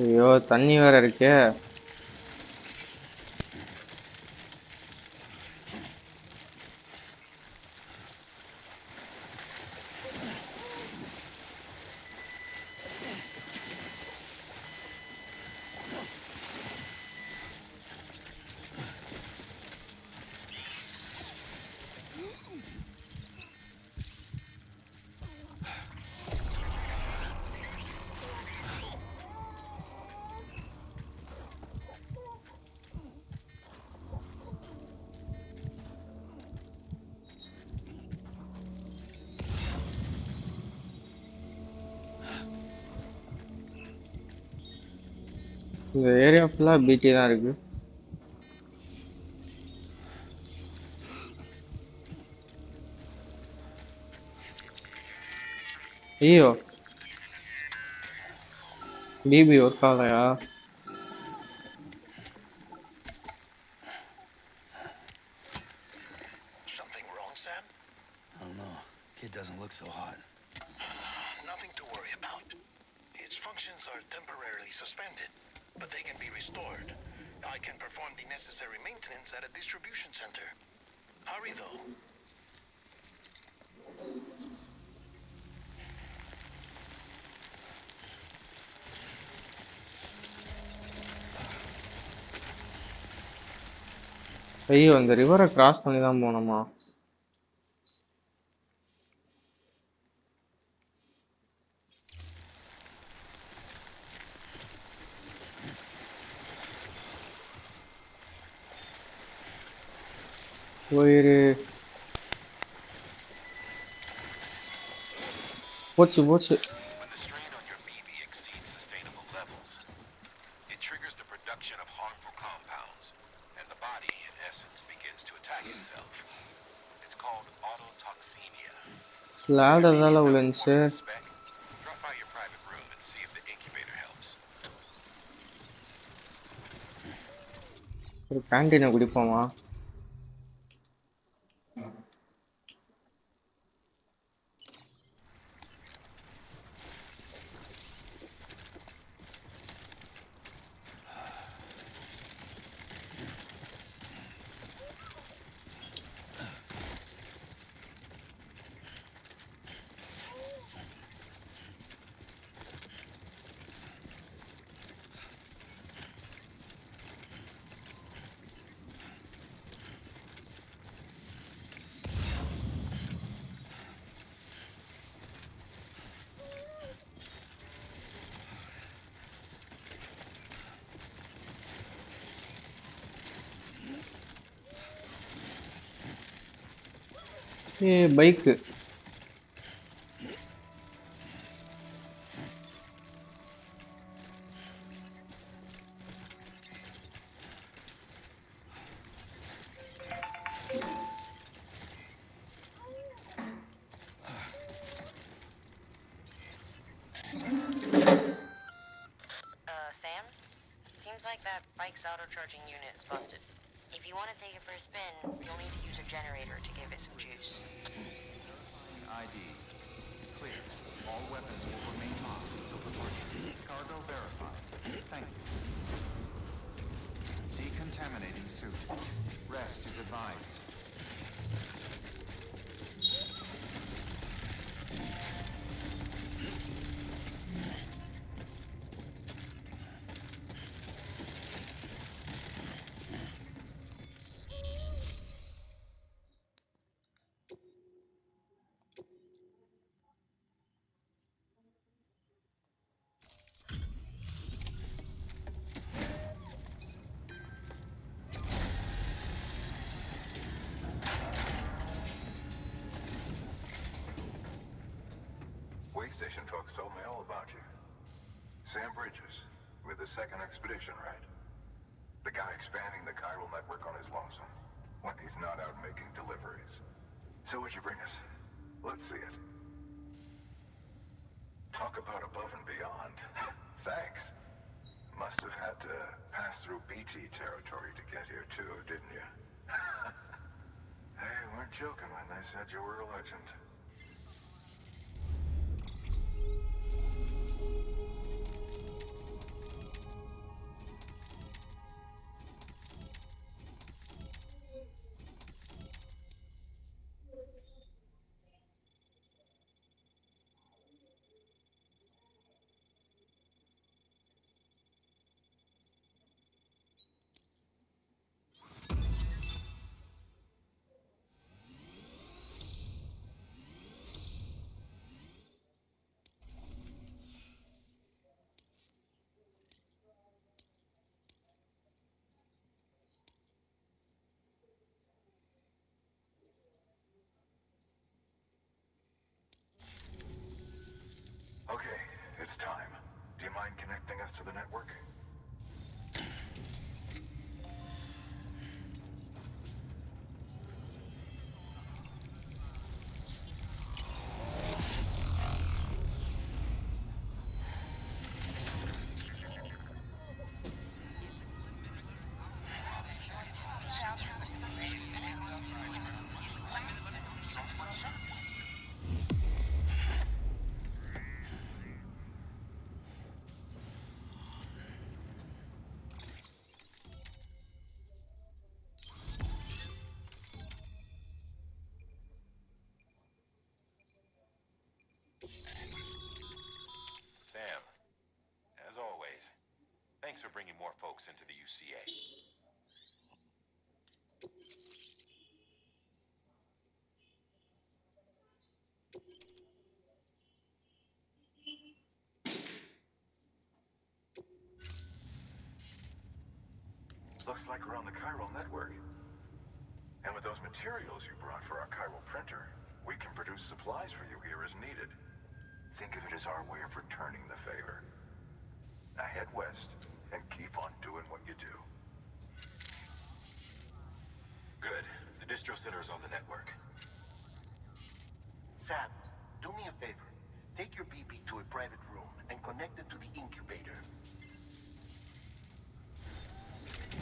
S1: ஐயோ தண்ணி வேற இருக்கே. இந்த ஏரியா ஃபுல்லா பிடி தான் இருக்கு. ஐயோ பிபி ஒர்க் ஆகலையா?
S6: Something wrong, Sam?
S2: I don't know. Kid doesn't look so hot.
S6: Nothing to worry about. Its functions are temporarily suspended, but they can be restored. I can perform the necessary maintenance at a distribution center. Hurry, though.
S1: ஐயோ அந்த ரிவரை cross பண்ணி தான் போனோமா? போயிரு. போச்சு போச்சு.
S12: When the strain on your BB exceeds sustainable levels, it triggers the production of harmful compounds, and the body, in essence, begins to attack itself. It's called autotoxemia. If your
S1: ladder
S12: BB
S1: தால
S12: is not
S1: விழுந்துச்சு.
S12: performing to spec, drop by your private room and see if the incubator helps.
S1: ஒரு கேண்டீனை குடிப்போமா? ஏ bike.
S11: Sam? Seems like that bike's auto-charging unit is busted. If you want to take it for a spin, you'll need to use a generator to give it some juice.
S4: Verifying ID. Clear. All weapons will remain locked until departure. Cargo verified. Thank you. Decontaminating suit. Rest is advised.
S13: folks told me all about you. Sam Bridges, with the second expedition, right? The guy expanding the chiral network on his lonesome, when he's not out making deliveries. So what'd you bring us? Let's see it. Talk about above and beyond. Thanks. Must have had to pass through BT territory to get here too, didn't you? They weren't joking when they said you were a legend. Okay, it's time. Do you mind connecting us to the network?
S12: Sam, as always, thanks for bringing more folks into the UCA.
S13: Looks like we're on the chiral network. And with those materials you brought for our chiral printer, we can produce supplies for you here as needed. Think of it as our way of returning the favor. Now head west and keep on doing what you do.
S12: Good. The distro center is on the network.
S6: Sam, do me a favor. Take your BB to a private room and connect it to the incubator.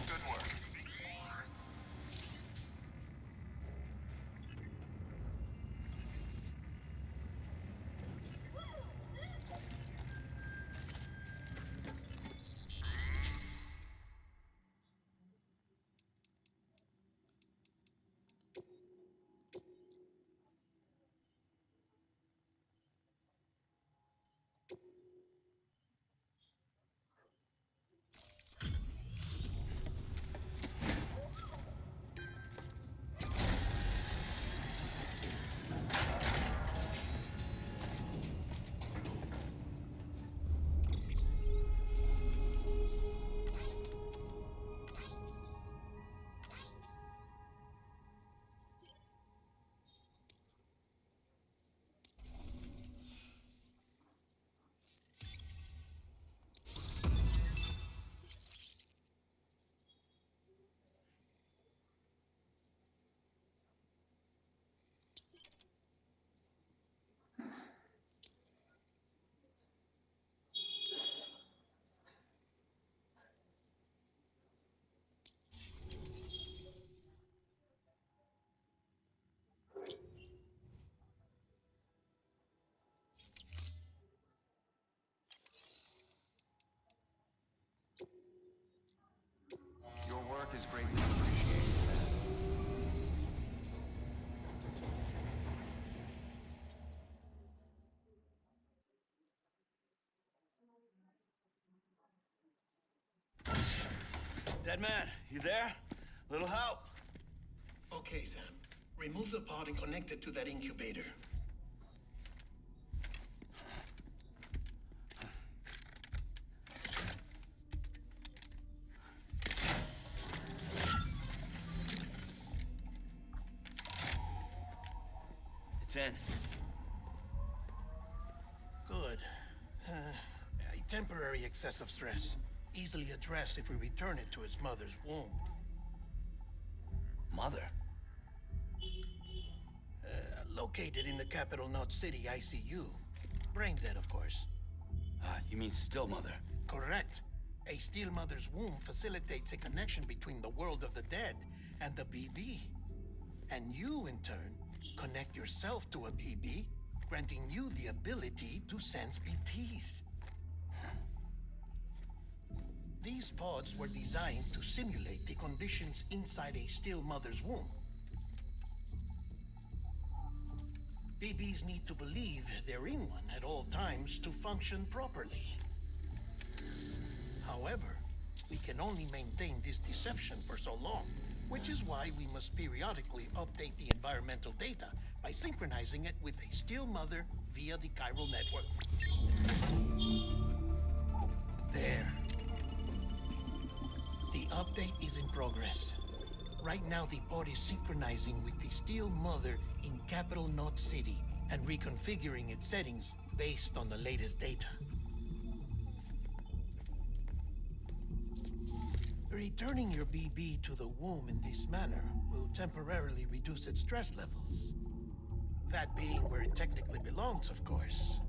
S12: Good work.
S4: Your work is greatly appreciated, Sam.
S6: Dead man, you there? Little help? Okay, Sam. Remove the pod and connect it to that incubator.
S10: It's in.
S6: Good.
S9: temporary excessive stress, easily addressed if we return it to its mother's womb.
S2: Mother?
S9: Located in the capital Knot City ICU. Brain dead, of course.
S2: You mean still mother?
S9: Correct. A still mother's womb facilitates a connection between the world of the dead and the BB. And you, in turn, connect yourself to a BB, granting you the ability to sense BTs. These pods were designed to simulate the conditions inside a still mother's womb. BBs need to believe they're in one at all times to function properly. However, we can only maintain this deception for so long, which is why we must periodically update the environmental data by synchronizing it with a still mother via the chiral network. There. The update is in progress. Right now, the pod is synchronizing with the still mother in capital Knot City and reconfiguring its settings based on the latest data. Returning your BB to the womb in this manner will temporarily reduce its stress levels. That being where it technically belongs, of course.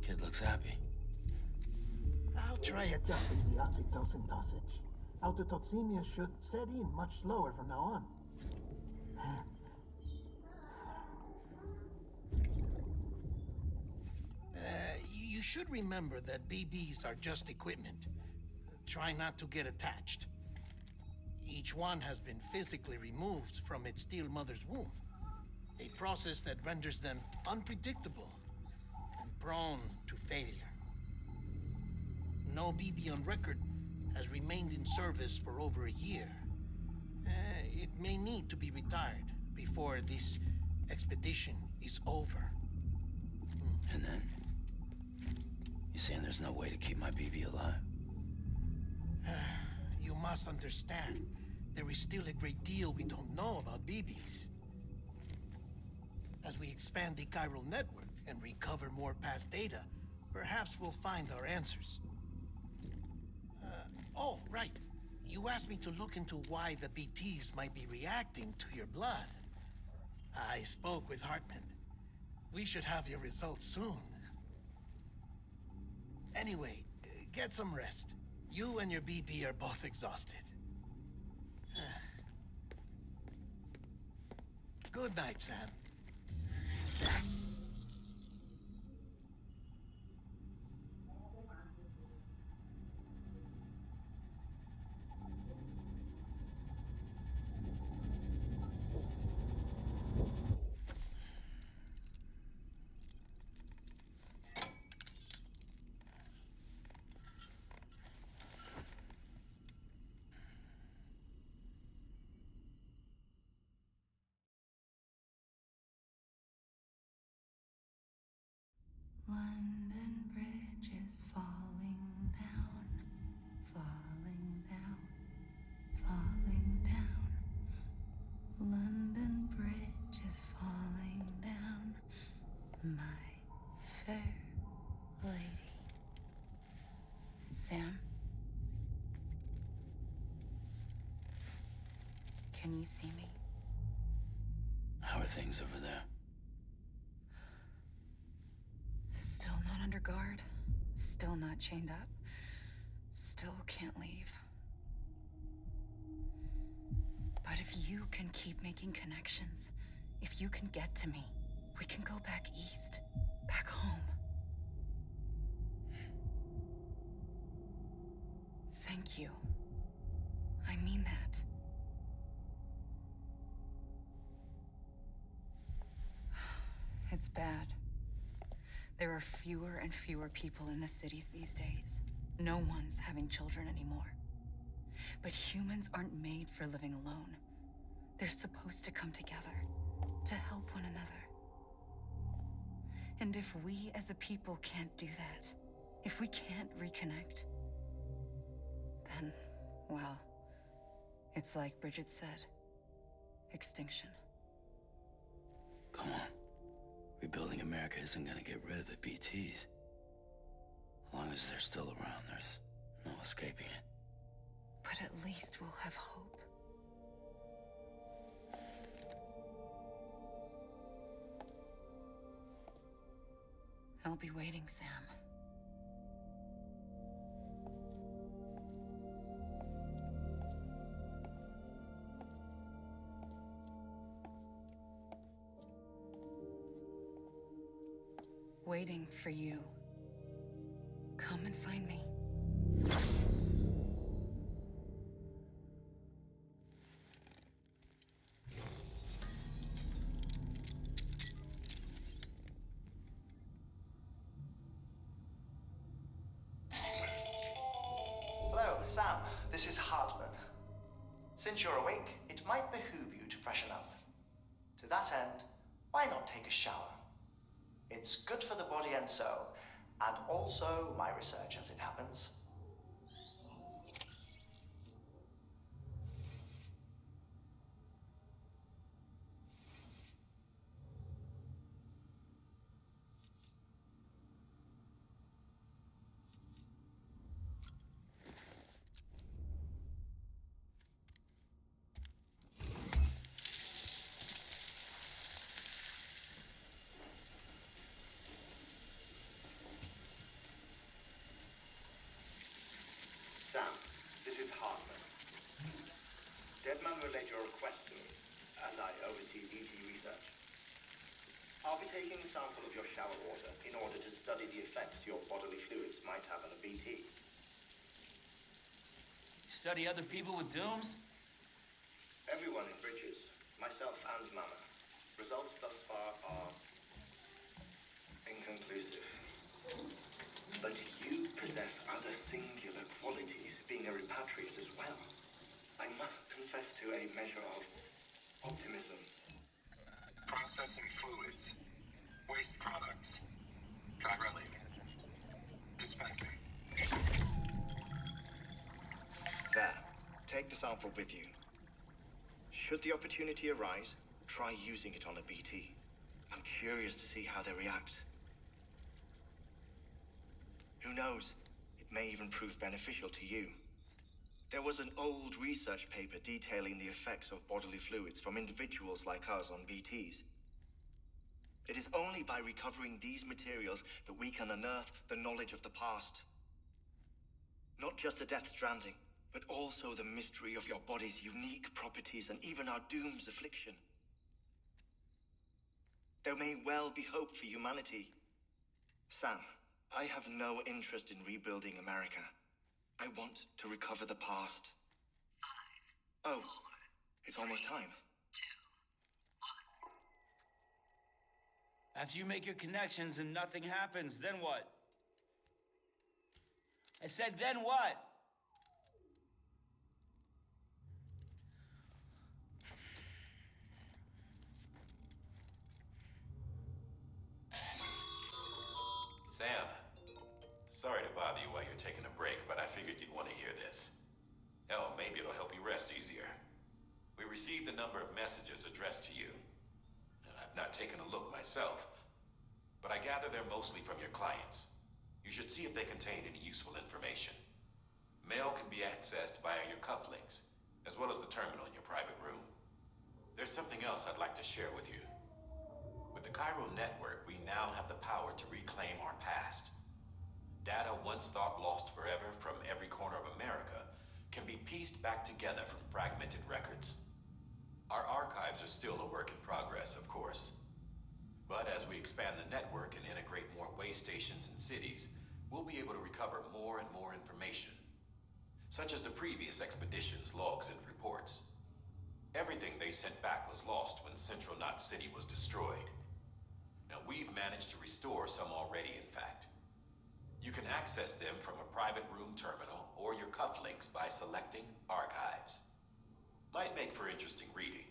S2: Kid looks happy.
S9: I'll try adjusting the oxytocin dosage. Autotoxemia should set in much slower from now on. You should remember that BBs are just equipment. Try not to get attached. Each one has been physically removed from its still mother's womb, a process that renders them unpredictable and prone to failure. No BB on record has remained in service for over a year. It may need to be retired before this expedition is over.
S2: And then? You saying there's no way to keep my BB alive?
S9: You must understand, there is still a great deal we don't know about BBs. As we expand the chiral network and recover more past data, perhaps we'll find our answers. Oh, right. You asked me to look into why the BTs might be reacting to your blood. I spoke with Hartman. We should have your results soon. Anyway, get some rest. You and your BB are both exhausted. Good night, Sam.
S8: London Bridge is falling down, falling down, falling down. London Bridge is falling down, my fair lady. Sam? Can you see me?
S2: How are things over there?
S8: Still not under guard. Still not chained up. Still can't leave. But if you can keep making connections, if you can get to me, we can go back east, back home. Thank you. I mean that. It's bad. There are fewer and fewer people in the cities these days. No one's having children anymore. But humans aren't made for living alone. They're supposed to come together, to help one another. And if we as a people can't do that, if we can't reconnect, then, well, it's like Bridget said, extinction.
S2: Come on. We Rebuilding America isn't gonna get rid of the BTs. As long as they're still around, there's no escaping it.
S8: But at least we'll have hope. I'll be waiting, Sam. Waiting for you. Come and find me.
S10: Hello, Sam. This is Hartman. Since you're awake, it might behoove you to freshen up. To that end, why not take a shower? It's good for the body and soul, and also my research as it happens.
S14: Sam, this is Hartman. Deadman relayed your request to me, as I oversee BT research. I'll be taking a sample of your shower water in order to study the effects your bodily fluids might have on a BT.
S15: Study other people with dooms?
S14: Everyone in Bridges, myself and Mama. Results thus far are inconclusive. But you possess other singular qualities, being a repatriate as well. I must confess to a measure of optimism.
S13: Processing fluids. Waste products. Chirelli. Dispensing.
S14: There. Take the sample with you. Should the opportunity arise, try using it on a BT. I'm curious to see how they react. Who knows? It may even prove beneficial to you. There was an old research paper detailing the effects of bodily fluids from individuals like us on BTs. It is only by recovering these materials that we can unearth the knowledge of the past. Not just the Death Stranding, but also the mystery of your body's unique properties and even our doom's affliction. There may well be hope for humanity. Sam, I have no interest in rebuilding America. I want to recover the past. 5, 4, it's almost time.
S15: 2, 1. After you make your connections and nothing happens, then what? I said, then what?
S12: Sam, sorry to bother you while you're taking a break, but I figured you'd want to hear this. Hell, maybe it'll help you rest easier. We received a number of messages addressed to you. I've not taken a look myself, but I gather they're mostly from your clients. You should see if they contain any useful information. Mail can be accessed via your cufflinks, as well as the terminal in your private room. There's something else I'd like to share with you. With the Chiral Network, we now have the power to reclaim our past. Data once thought lost forever from every corner of America can be pieced back together from fragmented records. Our archives are still a work in progress, of course. But as we expand the network and integrate more way stations and cities, we'll be able to recover more and more information, such as the previous expedition's logs and reports. Everything they sent back was lost when Central Knot City was destroyed. Now, we've managed to restore some already, in fact. You can access them from a private room terminal or your cufflinks by selecting Archives. Might make for interesting reading.